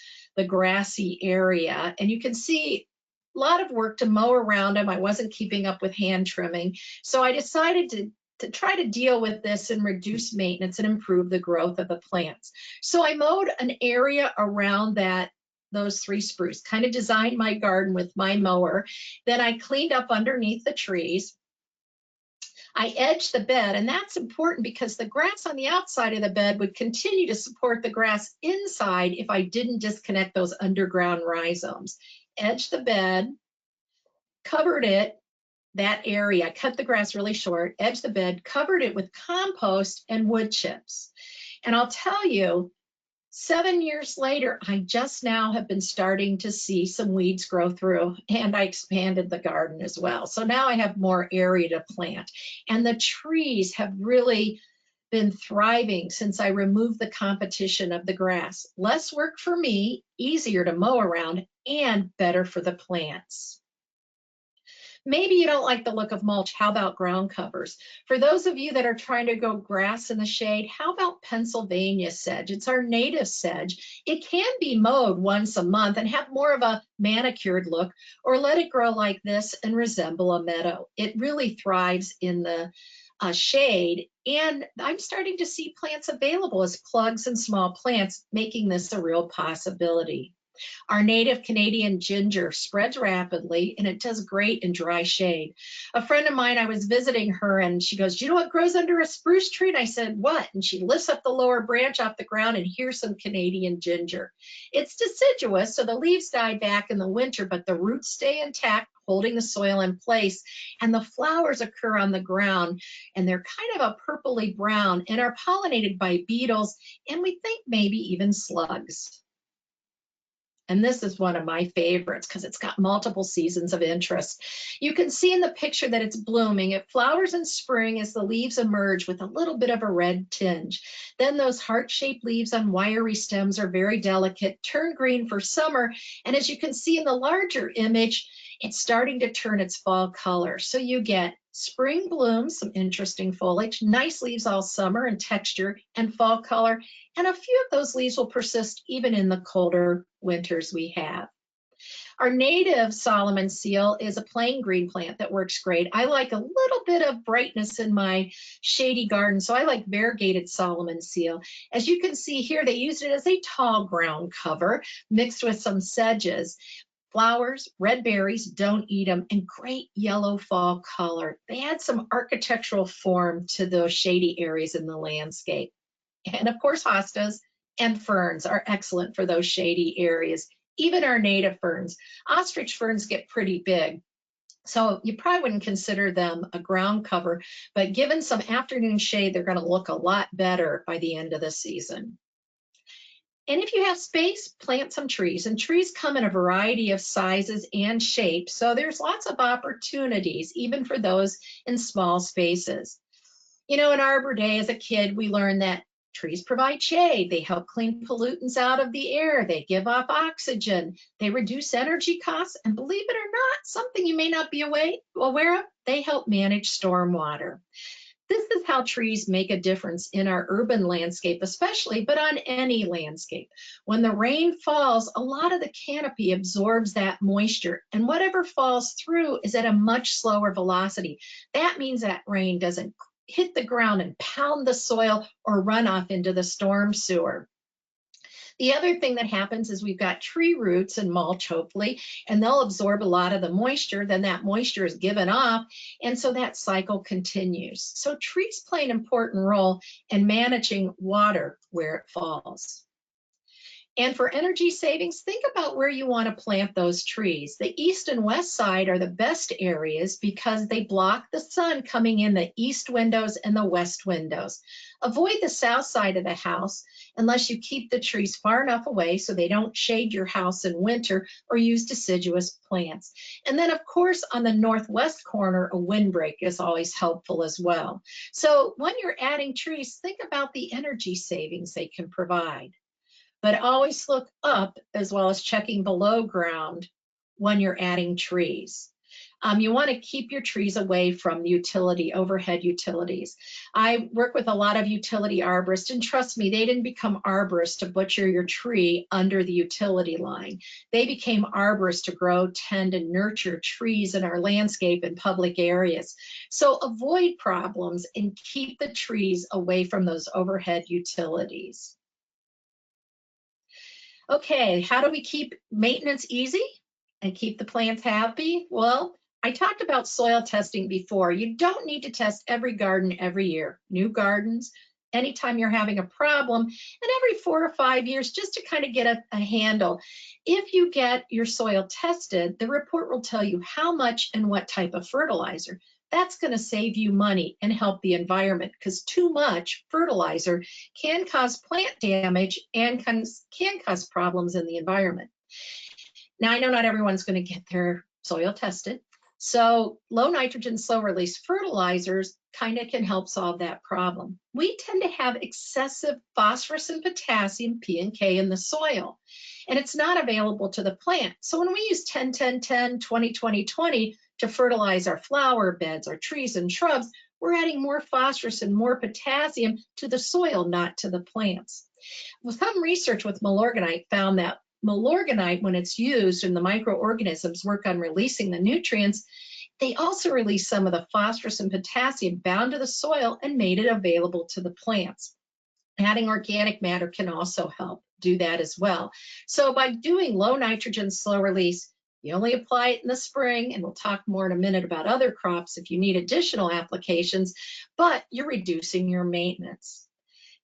S2: grassy area, and you can see a lot of work to mow around them. I wasn't keeping up with hand trimming, so I decided to try to deal with this and reduce maintenance and improve the growth of the plants. So I mowed an area around those 3 spruce, kind of designed my garden with my mower. Then I cleaned up underneath the trees. I edged the bed, and that's important because the grass on the outside of the bed would continue to support the grass inside if I didn't disconnect those underground rhizomes. Edged the bed, covered it, that area, cut the grass really short, edged the bed, covered it with compost and wood chips. And I'll tell you, 7 years later, I just now have been starting to see some weeds grow through, and I expanded the garden as well. So now I have more area to plant, and the trees have really been thriving since I removed the competition of the grass. Less work for me, easier to mow around, and better for the plants. Maybe you don't like the look of mulch. How about ground covers? For those of you that are trying to grow grass in the shade, how about Pennsylvania sedge? It's our native sedge. It can be mowed once a month and have more of a manicured look, or let it grow like this and resemble a meadow. It really thrives in the shade, and I'm starting to see plants available as plugs and small plants, making this a real possibility. Our native Canadian ginger spreads rapidly, and it does great in dry shade. A friend of mine, I was visiting her, and she goes, "Do you know what grows under a spruce tree?" And I said, "What?" And she lifts up the lower branch off the ground, and here's some Canadian ginger. It's deciduous, so the leaves die back in the winter, but the roots stay intact, holding the soil in place, and the flowers occur on the ground, and they're kind of a purpley brown and are pollinated by beetles, and we think maybe even slugs. And this is one of my favorites because it's got multiple seasons of interest. You can see in the picture that it's blooming. It flowers in spring as the leaves emerge with a little bit of a red tinge. Then those heart-shaped leaves on wiry stems are very delicate, turn green for summer. And as you can see in the larger image, it's starting to turn its fall color. So you get spring blooms, some interesting foliage, nice leaves all summer in texture and fall color, and a few of those leaves will persist even in the colder winters we have. Our native Solomon seal is a plain green plant that works great. I like a little bit of brightness in my shady garden, so I like variegated Solomon seal. As you can see here, they used it as a tall ground cover mixed with some sedges. Flowers, red berries, don't eat them, and great yellow fall color. They add some architectural form to those shady areas in the landscape. And of course, hostas and ferns are excellent for those shady areas, even our native ferns. Ostrich ferns get pretty big, so you probably wouldn't consider them a ground cover, but given some afternoon shade, they're going to look a lot better by the end of the season. And if you have space, plant some trees. And trees come in a variety of sizes and shapes, so there's lots of opportunities, even for those in small spaces. You know, in Arbor Day as a kid, we learned that trees provide shade. They help clean pollutants out of the air. They give off oxygen. They reduce energy costs. And believe it or not, something you may not be aware of, they help manage stormwater. This is how trees make a difference in our urban landscape, especially, but on any landscape. When the rain falls, a lot of the canopy absorbs that moisture, and whatever falls through is at a much slower velocity. That means that rain doesn't hit the ground and pound the soil or run off into the storm sewer. The other thing that happens is we've got tree roots and mulch, hopefully, and they'll absorb a lot of the moisture. Then that moisture is given off, and so that cycle continues. So trees play an important role in managing water where it falls. And for energy savings, think about where you want to plant those trees. The east and west side are the best areas because they block the sun coming in the east windows and the west windows. Avoid the south side of the house unless you keep the trees far enough away so they don't shade your house in winter, or use deciduous plants. And then, of course, on the northwest corner, a windbreak is always helpful as well. So when you're adding trees, think about the energy savings they can provide. But always look up as well as checking below ground when you're adding trees. You want to keep your trees away from overhead utilities. I work with a lot of utility arborists, and trust me, they didn't become arborists to butcher your tree under the utility line. They became arborists to grow, tend, and nurture trees in our landscape and public areas. So avoid problems and keep the trees away from those overhead utilities. Okay, how do we keep maintenance easy and keep the plants happy? Well, I talked about soil testing before. You don't need to test every garden every year. New gardens, anytime you're having a problem, and every 4 or 5 years, just to kind of get a handle. If you get your soil tested, the report will tell you how much and what type of fertilizer. That's going to save you money and help the environment, because too much fertilizer can cause plant damage and can cause problems in the environment. Now, I know not everyone's going to get their soil tested, so low nitrogen, slow release fertilizers kind of can help solve that problem. We tend to have excessive phosphorus and potassium, P and K, in the soil, and it's not available to the plant. So when we use 10-10-10, 20-20-20 to fertilize our flower beds, our trees and shrubs, we're adding more phosphorus and more potassium to the soil, not to the plants. Well, some research with Milorganite found that Milorganite, when it's used and the microorganisms work on releasing the nutrients, they also release some of the phosphorus and potassium bound to the soil and made it available to the plants. Adding organic matter can also help do that as well. So by doing low nitrogen, slow release, you only apply it in the spring, and we'll talk more in a minute about other crops if you need additional applications, but you're reducing your maintenance.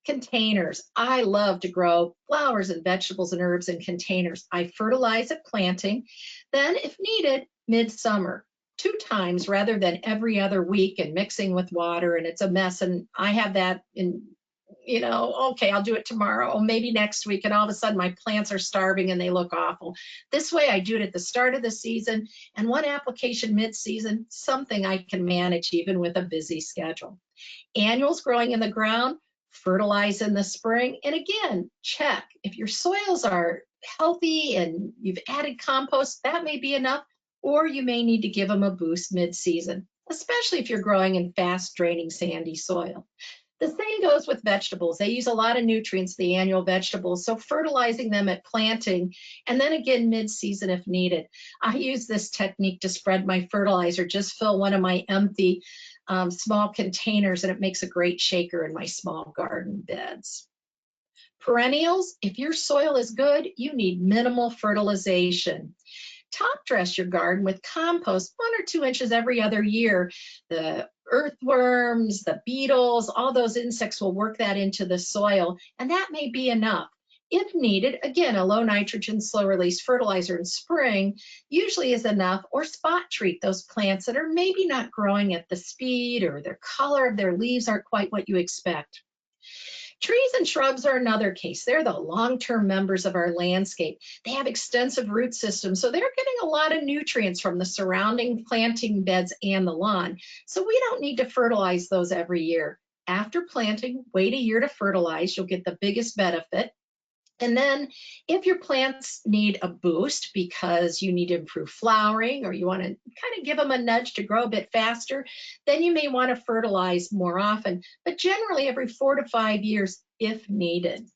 S2: Containers. I love to grow flowers and vegetables and herbs in containers. I fertilize at planting, then if needed, midsummer, 2 times rather than every other week and mixing with water, and it's a mess. And I have that in, okay, I'll do it tomorrow, or maybe next week, and all of a sudden my plants are starving and they look awful. This way I do it at the start of the season, and one application mid-season, something I can manage even with a busy schedule. Annuals growing in the ground, fertilize in the spring, and again, check if your soils are healthy and you've added compost, that may be enough, or you may need to give them a boost mid-season, especially if you're growing in fast draining sandy soil. The same goes with vegetables. They use a lot of nutrients, the annual vegetables, so fertilizing them at planting, and then again mid-season if needed. I use this technique to spread my fertilizer, just fill one of my empty small containers, and it makes a great shaker in my small garden beds. Perennials, if your soil is good, you need minimal fertilization. Top dress your garden with compost 1 or 2 inches every other year. The earthworms, the beetles, all those insects will work that into the soil, and that may be enough. If needed, again, a low nitrogen, slow release fertilizer in spring usually is enough, or spot treat those plants that are maybe not growing at the speed, or their color of their leaves aren't quite what you expect. Trees and shrubs are another case. They're the long-term members of our landscape. They have extensive root systems, so they're getting a lot of nutrients from the surrounding planting beds and the lawn. So we don't need to fertilize those every year. After planting, wait a year to fertilize. You'll get the biggest benefit. And then if your plants need a boost because you need to improve flowering, or you want to kind of give them a nudge to grow a bit faster, then you may want to fertilize more often, but generally every 4 to 5 years if needed.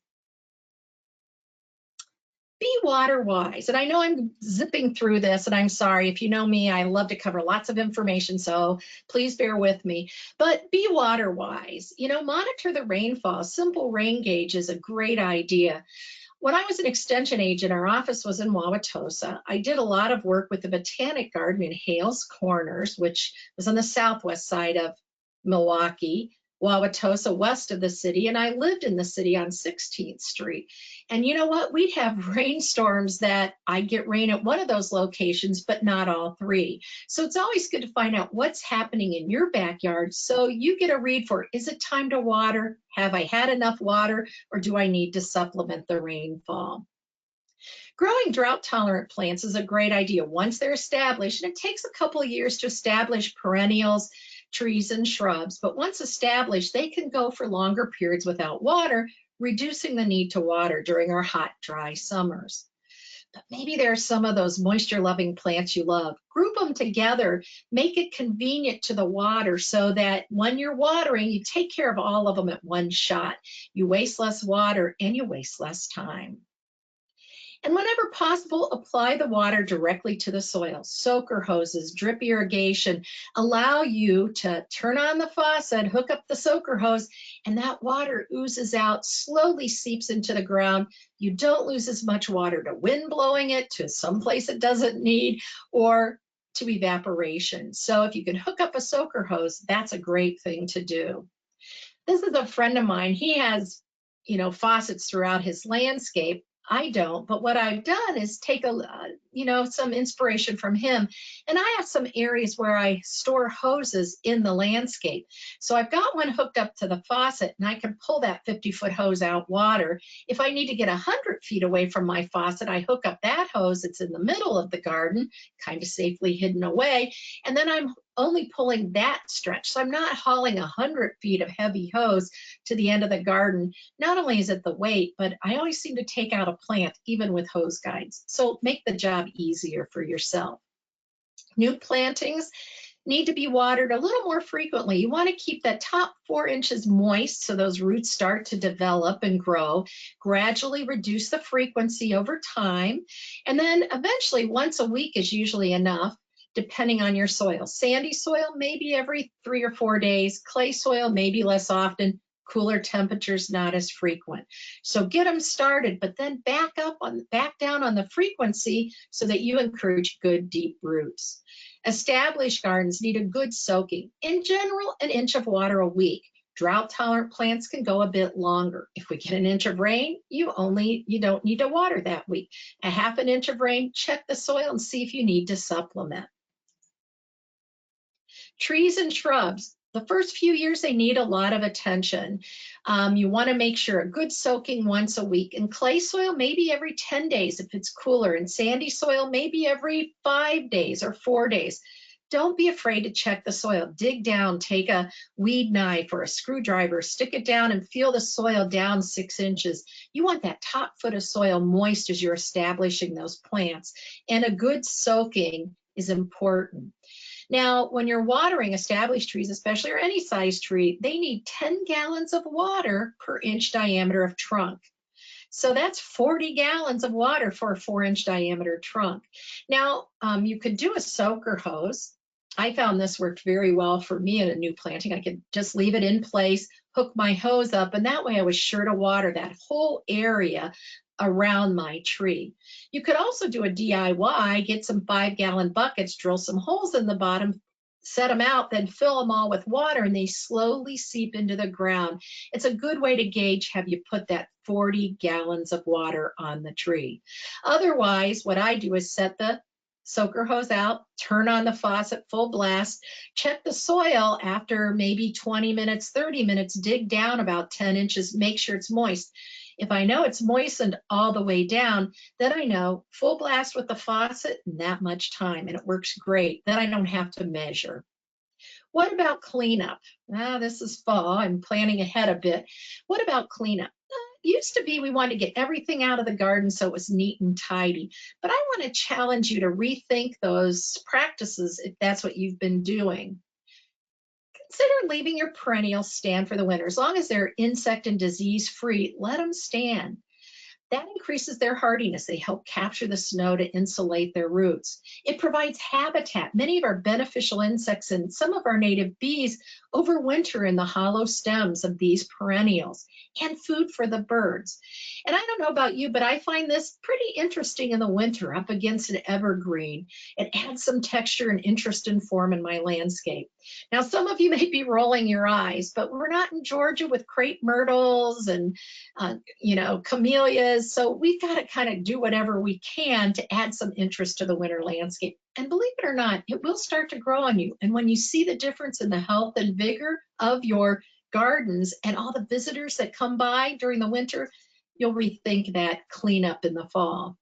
S2: Be water wise. And I know I'm zipping through this, and I'm sorry. If you know me, I love to cover lots of information, so please bear with me. But be water wise. Monitor the rainfall. Simple rain gauge is a great idea. When I was an extension agent, our office was in Wauwatosa. I did a lot of work with the Botanic Garden in Hales Corners, which was on the southwest side of Milwaukee, Wauwatosa, west of the city, and I lived in the city on 16th Street. And you know what? We'd have rainstorms that I'd get rain at one of those locations, but not all three. So it's always good to find out what's happening in your backyard so you get a read for, is it time to water? Have I had enough water, or do I need to supplement the rainfall? Growing drought-tolerant plants is a great idea once they're established, and it takes a couple of years to establish perennials, trees, and shrubs, but once established, they can go for longer periods without water, reducing the need to water during our hot, dry summers. But maybe there are some of those moisture-loving plants you love. Group them together, make it convenient to the water so that when you're watering, you take care of all of them at one shot. You waste less water and you waste less time. And whenever possible, apply the water directly to the soil. Soaker hoses, drip irrigation allow you to turn on the faucet, hook up the soaker hose, and that water oozes out, slowly seeps into the ground. You don't lose as much water to wind blowing it to someplace it doesn't need, or to evaporation. So if you can hook up a soaker hose, that's a great thing to do. This is a friend of mine. He has, faucets throughout his landscape. I don't, but what I've done is take some inspiration from him. And I have some areas where I store hoses in the landscape. So I've got one hooked up to the faucet, and I can pull that 50-foot hose out water. If I need to get 100 feet away from my faucet, I hook up that hose. It's in the middle of the garden, kind of safely hidden away. And then I'm only pulling that stretch. So I'm not hauling 100 feet of heavy hose to the end of the garden. Not only is it the weight, but I always seem to take out a plant even with hose guides. So make the job easier for yourself. New plantings need to be watered a little more frequently. You want to keep that top 4 inches moist so those roots start to develop and grow. Gradually reduce the frequency over time. And then eventually once a week is usually enough, depending on your soil. Sandy soil, maybe every 3 or 4 days. Clay soil, maybe less often. Cooler temperatures, not as frequent. So get them started, but then back down on the frequency so that you encourage good deep roots. Established gardens need a good soaking. In general, an inch of water a week. Drought-tolerant plants can go a bit longer. If we get an inch of rain, you don't need to water that week. A half an inch of rain, check the soil and see if you need to supplement. Trees and shrubs. The first few years, they need a lot of attention. You want to make sure a good soaking once a week. In clay soil, maybe every 10 days if it's cooler. In sandy soil, maybe every 5 days or 4 days. Don't be afraid to check the soil. Dig down, take a weed knife or a screwdriver, stick it down and feel the soil down 6 inches. You want that top foot of soil moist as you're establishing those plants. And a good soaking is important. Now, when you're watering established trees, especially, or any size tree, they need 10 gallons of water per inch diameter of trunk. So that's 40 gallons of water for a 4-inch diameter trunk. Now, you could do a soaker hose. I found this worked very well for me in a new planting. I could just leave it in place, hook my hose up, and that way I was sure to water that whole area around my tree. You could also do a DIY, get some 5-gallon buckets, drill some holes in the bottom, set them out, then fill them all with water, and they slowly seep into the ground. It's a good way to gauge, have you put that 40 gallons of water on the tree? Otherwise, what I do is set the soaker hose out, turn on the faucet full blast, check the soil after maybe 20 minutes, 30 minutes, dig down about 10 inches, make sure it's moist. If I know it's moistened all the way down, then I know full blast with the faucet and that much time, and it works great. Then I don't have to measure. What about cleanup? This is fall. I'm planning ahead a bit. What about cleanup? Used to be we wanted to get everything out of the garden so it was neat and tidy, but I want to challenge you to rethink those practices if that's what you've been doing. Consider leaving your perennials stand for the winter. As long as they're insect and disease free, let them stand. That increases their hardiness. They help capture the snow to insulate their roots. It provides habitat. Many of our beneficial insects and some of our native bees overwinter in the hollow stems of these perennials, and food for the birds. And I don't know about you, but I find this pretty interesting in the winter up against an evergreen. It adds some texture and interest and form in my landscape. Now, some of you may be rolling your eyes, but we're not in Georgia with crepe myrtles and camellias. So we've got to kind of do whatever we can to add some interest to the winter landscape. And believe it or not, it will start to grow on you. And when you see the difference in the health and vigor of your gardens and all the visitors that come by during the winter, you'll rethink that cleanup in the fall.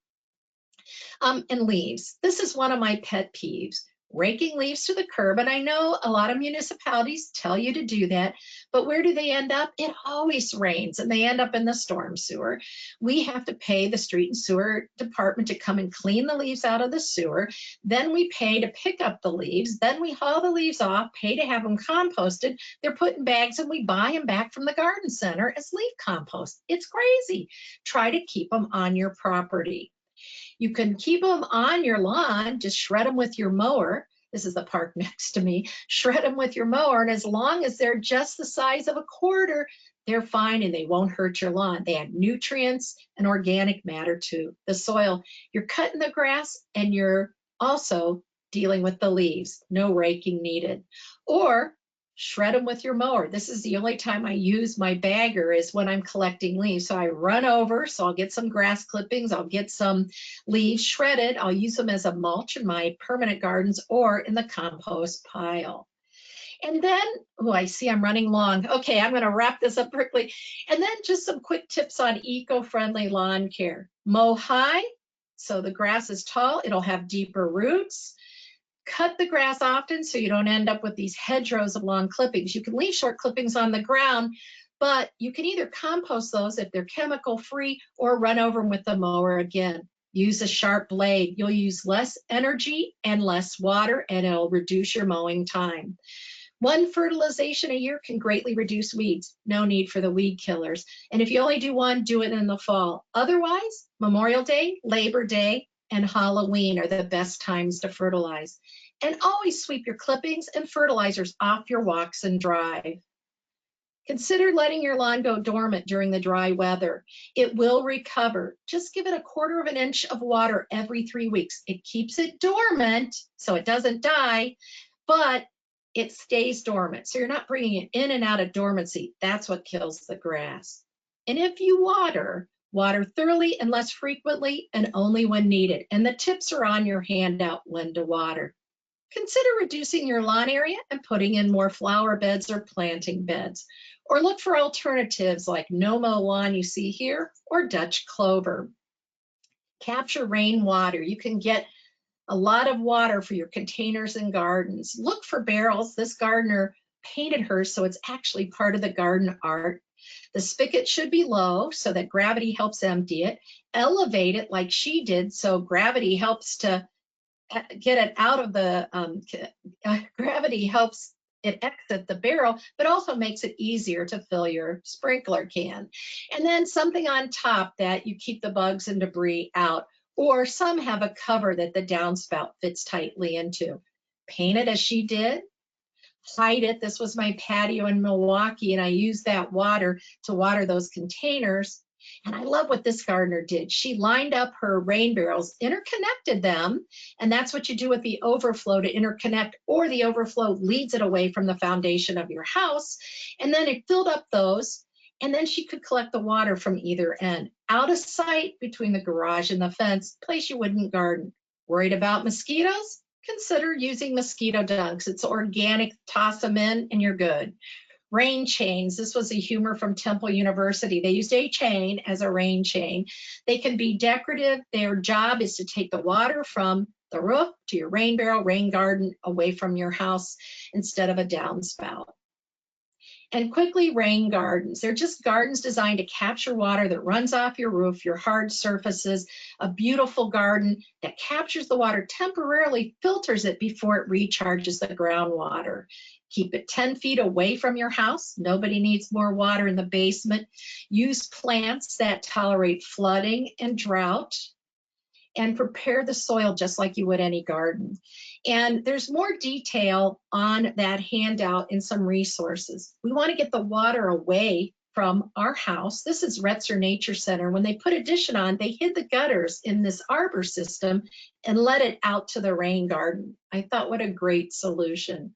S2: And leaves. This is one of my pet peeves. Raking leaves to the curb, and I know a lot of municipalities tell you to do that, but where do they end up? It always rains, and they end up in the storm sewer. We have to pay the street and sewer department to come and clean the leaves out of the sewer. Then we pay to pick up the leaves. Then we haul the leaves off, pay to have them composted. They're put in bags, and we buy them back from the garden center as leaf compost. It's crazy. Try to keep them on your property. You can keep them on your lawn, just shred them with your mower. This is the park next to me. Shred them with your mower, and as long as they're just the size of a quarter, they're fine and they won't hurt your lawn. They add nutrients and organic matter to the soil. You're cutting the grass and you're also dealing with the leaves. No raking needed. Or shred them with your mower. This is the only time I use my bagger is when I'm collecting leaves. So I run over, so I'll get some grass clippings, I'll get some leaves shredded, I'll use them as a mulch in my permanent gardens or in the compost pile. And then, oh, I see I'm running long. Okay, I'm gonna wrap this up quickly. And then just some quick tips on eco-friendly lawn care. Mow high, so the grass is tall, it'll have deeper roots. Cut the grass often so you don't end up with these hedgerows of long clippings. You can leave short clippings on the ground, but you can either compost those if they're chemical free or run over them with the mower again. Use a sharp blade. You'll use less energy and less water, and it'll reduce your mowing time. One fertilization a year can greatly reduce weeds. No need for the weed killers. And if you only do one, do it in the fall. Otherwise, Memorial Day, Labor Day, and Halloween are the best times to fertilize. And always sweep your clippings and fertilizers off your walks and drive. Consider letting your lawn go dormant during the dry weather. It will recover. Just give it a 1/4 inch of water every 3 weeks. It keeps it dormant so it doesn't die, but it stays dormant. So you're not bringing it in and out of dormancy. That's what kills the grass. And if you water thoroughly and less frequently and only when needed. And the tips are on your handout when to water. Consider reducing your lawn area and putting in more flower beds or planting beds. Or look for alternatives like no-mow lawn you see here or Dutch clover. Capture rainwater. You can get a lot of water for your containers and gardens. Look for barrels. This gardener painted hers so it's actually part of the garden art. The spigot should be low so that gravity helps empty it. Elevate it like she did so gravity helps to get it out of the, gravity helps it exit the barrel, but also makes it easier to fill your sprinkler can. And then something on top that you keep the bugs and debris out, or some have a cover that the downspout fits tightly into. Paint it as she did. Hide it. This was my patio in Milwaukee, and I used that water to water those containers. And I love what this gardener did. She lined up her rain barrels, interconnected them, and that's what you do with the overflow to interconnect, or the overflow leads it away from the foundation of your house. And then it filled up those, and then she could collect the water from either end. Out of sight between the garage and the fence, place you wouldn't garden. Worried about mosquitoes? Consider using mosquito dunks. It's organic, toss them in and you're good. Rain chains. This was a humor from Temple University. They used a chain as a rain chain. They can be decorative. Their job is to take the water from the roof to your rain barrel, rain garden, away from your house instead of a downspout. And quickly, rain gardens. They're just gardens designed to capture water that runs off your roof, your hard surfaces. A beautiful garden that captures the water temporarily, filters it before it recharges the groundwater. Keep it 10 feet away from your house. Nobody needs more water in the basement. Use plants that tolerate flooding and drought, and prepare the soil just like you would any garden. And there's more detail on that handout in some resources. We want to get the water away from our house. This is Retzer Nature Center. When they put addition on, they hid the gutters in this arbor system and let it out to the rain garden. I thought, what a great solution.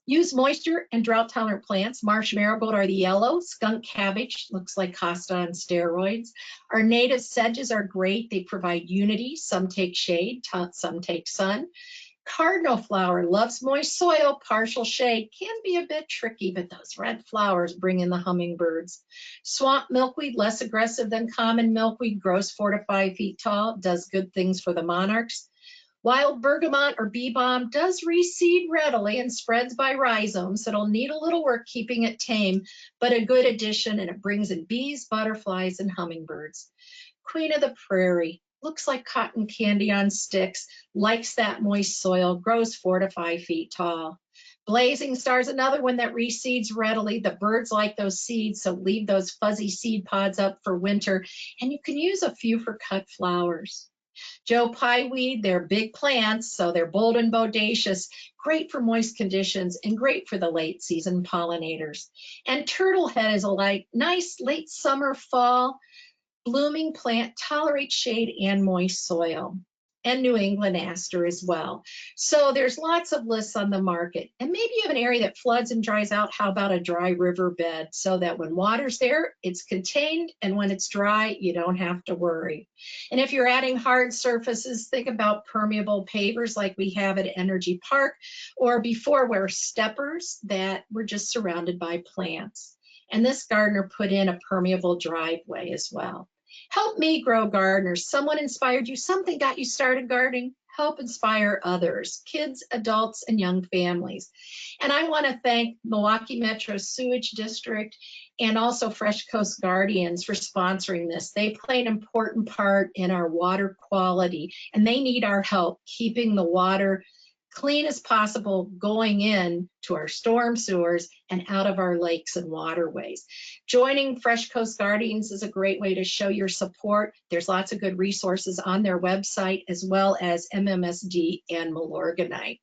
S2: Use moisture and drought-tolerant plants. Marsh marigold are the yellow. Skunk cabbage looks like Costa on steroids. Our native sedges are great. They provide unity. Some take shade, some take sun. Cardinal flower loves moist soil. Partial shade can be a bit tricky, but those red flowers bring in the hummingbirds. Swamp milkweed, less aggressive than common milkweed, grows 4 to 5 feet tall, does good things for the monarchs. Wild bergamot or bee balm does reseed readily and spreads by rhizomes, so it'll need a little work keeping it tame, but a good addition, and it brings in bees, butterflies, and hummingbirds. Queen of the prairie, looks like cotton candy on sticks, likes that moist soil, grows 4 to 5 feet tall. Blazing star is another one that reseeds readily. The birds like those seeds, so leave those fuzzy seed pods up for winter, and you can use a few for cut flowers. Joe pieweed, they're big plants, so they're bold and bodacious, great for moist conditions and great for the late season pollinators. And turtlehead is a nice late summer, fall blooming plant, tolerates shade and moist soil. And New England aster as well. So there's lots of lists on the market. And maybe you have an area that floods and dries out. How about a dry riverbed, so that when water's there, it's contained, and when it's dry, you don't have to worry. And if you're adding hard surfaces, think about permeable pavers like we have at Energy Park, or before, where steppers that were just surrounded by plants. And this gardener put in a permeable driveway as well. Help me grow gardeners. Someone inspired you, something got you started gardening. Help inspire others, kids, adults, and young families. And I want to thank Milwaukee Metro Sewage District and also Fresh Coast Guardians for sponsoring this. They play an important part in our water quality, and they need our help keeping the water clean as possible going in to our storm sewers and out of our lakes and waterways. Joining Fresh Coast Guardians is a great way to show your support. There's lots of good resources on their website, as well as MMSD and Milorganite.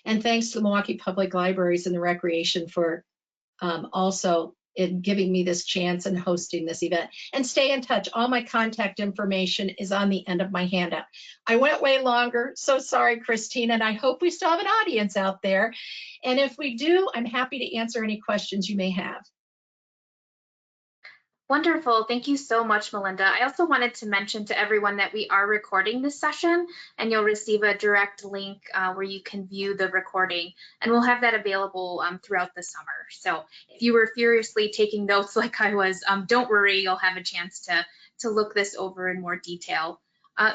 S2: And thanks to the Milwaukee Public Libraries and the Recreation for also in giving me this chance and hosting this event. And stay in touch. All my contact information is on the end of my handout. I went way longer, so sorry, Christina, and I hope we still have an audience out there. And if we do, I'm happy to answer any questions you may have.
S1: Wonderful. Thank you so much, Melinda. I also wanted to mention to everyone that we are recording this session, and you'll receive a direct link where you can view the recording, and we'll have that available throughout the summer. So if you were furiously taking notes like I was, don't worry, you'll have a chance to look this over in more detail.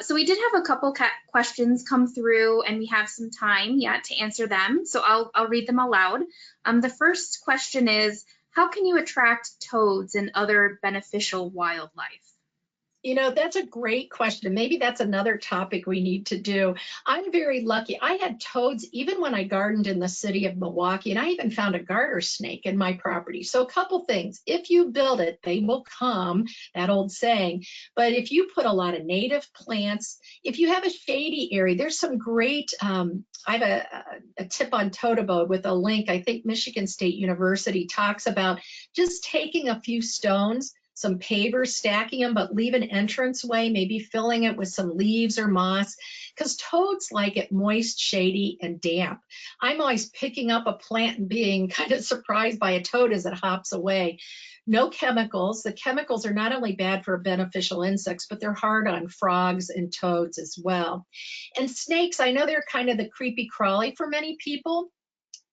S1: So we did have a couple questions come through, and we have some time yet to answer them. So I'll read them aloud. The first question is, how can you attract toads and other beneficial wildlife?
S2: You know, that's a great question. Maybe that's another topic we need to do. I'm very lucky. I had toads even when I gardened in the city of Milwaukee, and I even found a garter snake in my property. So a couple things. If you build it, they will come, that old saying. But if you put a lot of native plants, if you have a shady area, there's some great, I have a tip on toad abode with a link. I think Michigan State University talks about just taking a few stones, some pavers, stacking them, but leave an entranceway, maybe filling it with some leaves or moss, because toads like it moist, shady, and damp. I'm always picking up a plant and being kind of surprised by a toad as it hops away. No chemicals. The chemicals are not only bad for beneficial insects, but they're hard on frogs and toads as well. And snakes, I know they're kind of the creepy crawly for many people,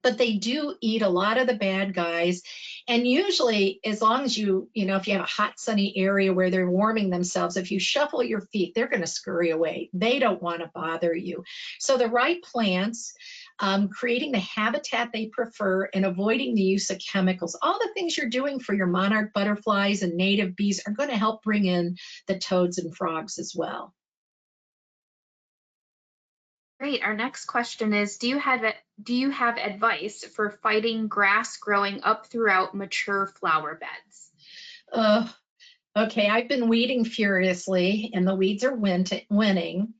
S2: but they do eat a lot of the bad guys. And usually, as long as if you have a hot, sunny area where they're warming themselves, if you shuffle your feet, they're going to scurry away. They don't want to bother you. So the right plants, creating the habitat they prefer, and avoiding the use of chemicals. All the things you're doing for your monarch butterflies and native bees are going to help bring in the toads and frogs as well.
S1: Great. Our next question is, do you have advice for fighting grass growing up throughout mature flower beds?
S2: Okay, I've been weeding furiously, and the weeds are winning.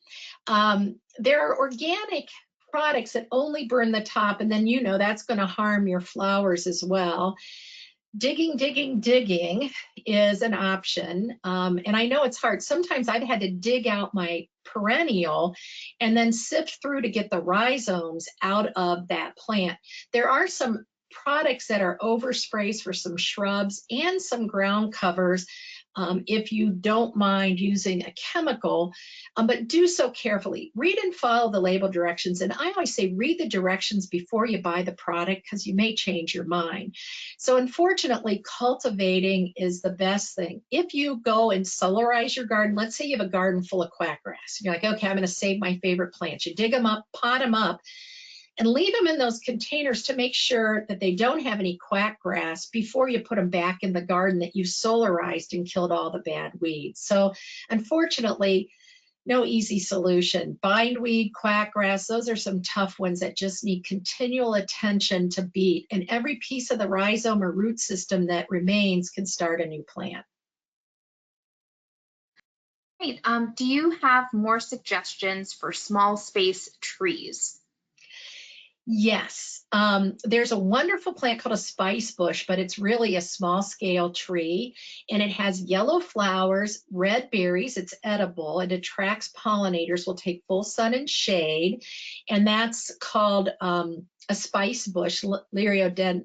S2: There are organic products that only burn the top, and then that's going to harm your flowers as well. Digging is an option, and I know it's hard. Sometimes I've had to dig out my perennial and then sift through to get the rhizomes out of that plant. There are some products that are oversprays for some shrubs and some ground covers, if you don't mind using a chemical, but do so carefully. Read and follow the label directions. And I always say read the directions before you buy the product, because you may change your mind. So unfortunately, cultivating is the best thing. If you go and solarize your garden, let's say you have a garden full of quackgrass. You're like, okay, I'm going to save my favorite plants. You dig them up, pot them up, and leave them in those containers to make sure that they don't have any quackgrass before you put them back in the garden that you solarized and killed all the bad weeds. So unfortunately, no easy solution. Bindweed, quackgrass, those are some tough ones that just need continual attention to beat. And every piece of the rhizome or root system that remains can start a new plant.
S1: Great. Do you have more suggestions for small space trees?
S2: Yes, there's a wonderful plant called a spice bush, but it's really a small scale tree, and it has yellow flowers, red berries. It's edible. It attracts pollinators, will take full sun and shade, and that's called a spice bush, liriodendron,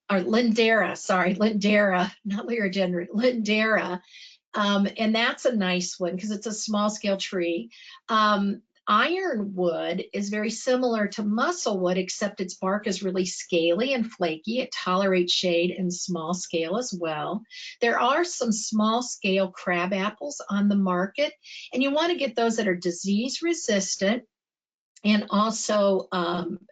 S2: or lindera, sorry, lindera, not liriodendron, lindera. And that's a nice one because it's a small scale tree. Ironwood is very similar to musclewood, except its bark is really scaly and flaky. It tolerates shade in small scale as well. There are some small scale crab apples on the market, and you want to get those that are disease resistant and also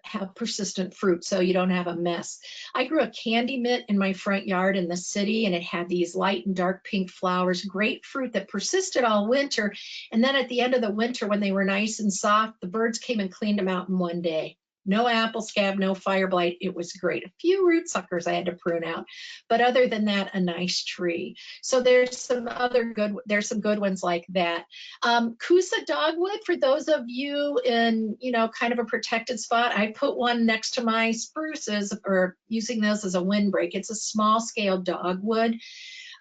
S2: have persistent fruit so you don't have a mess. I grew a candy mint in my front yard in the city, and it had these light and dark pink flowers, great fruit that persisted all winter. And then at the end of the winter, when they were nice and soft, the birds came and cleaned them out in one day. No apple scab, no fire blight. It was great. A few root suckers I had to prune out, but other than that, a nice tree. So there's some good ones like that. Kusa dogwood, for those of you in, kind of a protected spot, I put one next to my spruces, or using those as a windbreak. It's a small scale dogwood.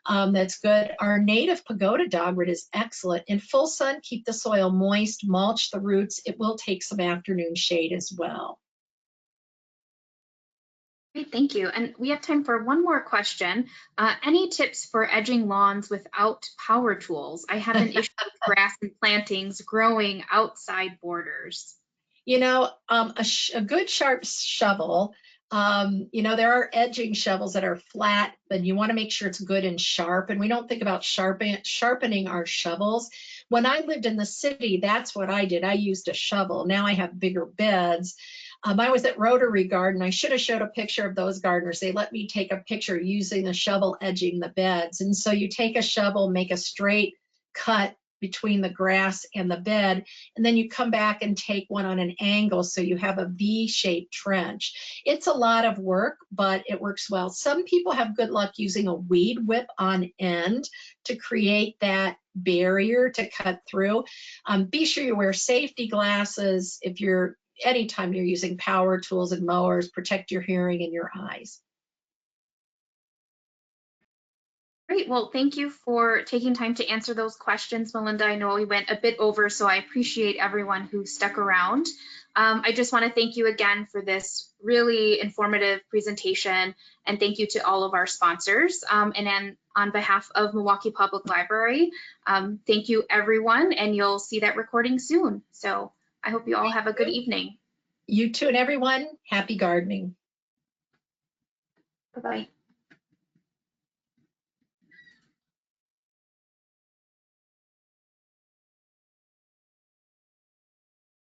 S2: That's good. Our native pagoda dogwood is excellent. In full sun, keep the soil moist, mulch the roots. It will take some afternoon shade as well.
S1: Great, thank you. And we have time for one more question. Any tips for edging lawns without power tools? I have an issue with grass and plantings growing outside borders.
S2: A good sharp shovel. There are edging shovels that are flat, but you want to make sure it's good and sharp. And we don't think about sharpening our shovels. When I lived in the city, that's what I did. I used a shovel. Now I have bigger beds. I was at Rotary Garden. I should have showed a picture of those gardeners. They let me take a picture using a shovel edging the beds. And so you take a shovel, make a straight cut between the grass and the bed, and then you come back and take one on an angle so you have a V-shaped trench. It's a lot of work, but it works well. Some people have good luck using a weed whip on end to create that barrier to cut through. Be sure you wear safety glasses anytime you're using power tools and mowers. Protect your hearing and your eyes.
S1: Great. Well, thank you for taking time to answer those questions, Melinda. I know we went a bit over, so I appreciate everyone who stuck around. I just want to thank you again for this really informative presentation, and thank you to all of our sponsors. And then on behalf of Milwaukee Public Library, thank you everyone, and you'll see that recording soon. So I hope you all have a good evening.
S2: You too, and everyone, happy gardening.
S1: Bye-bye.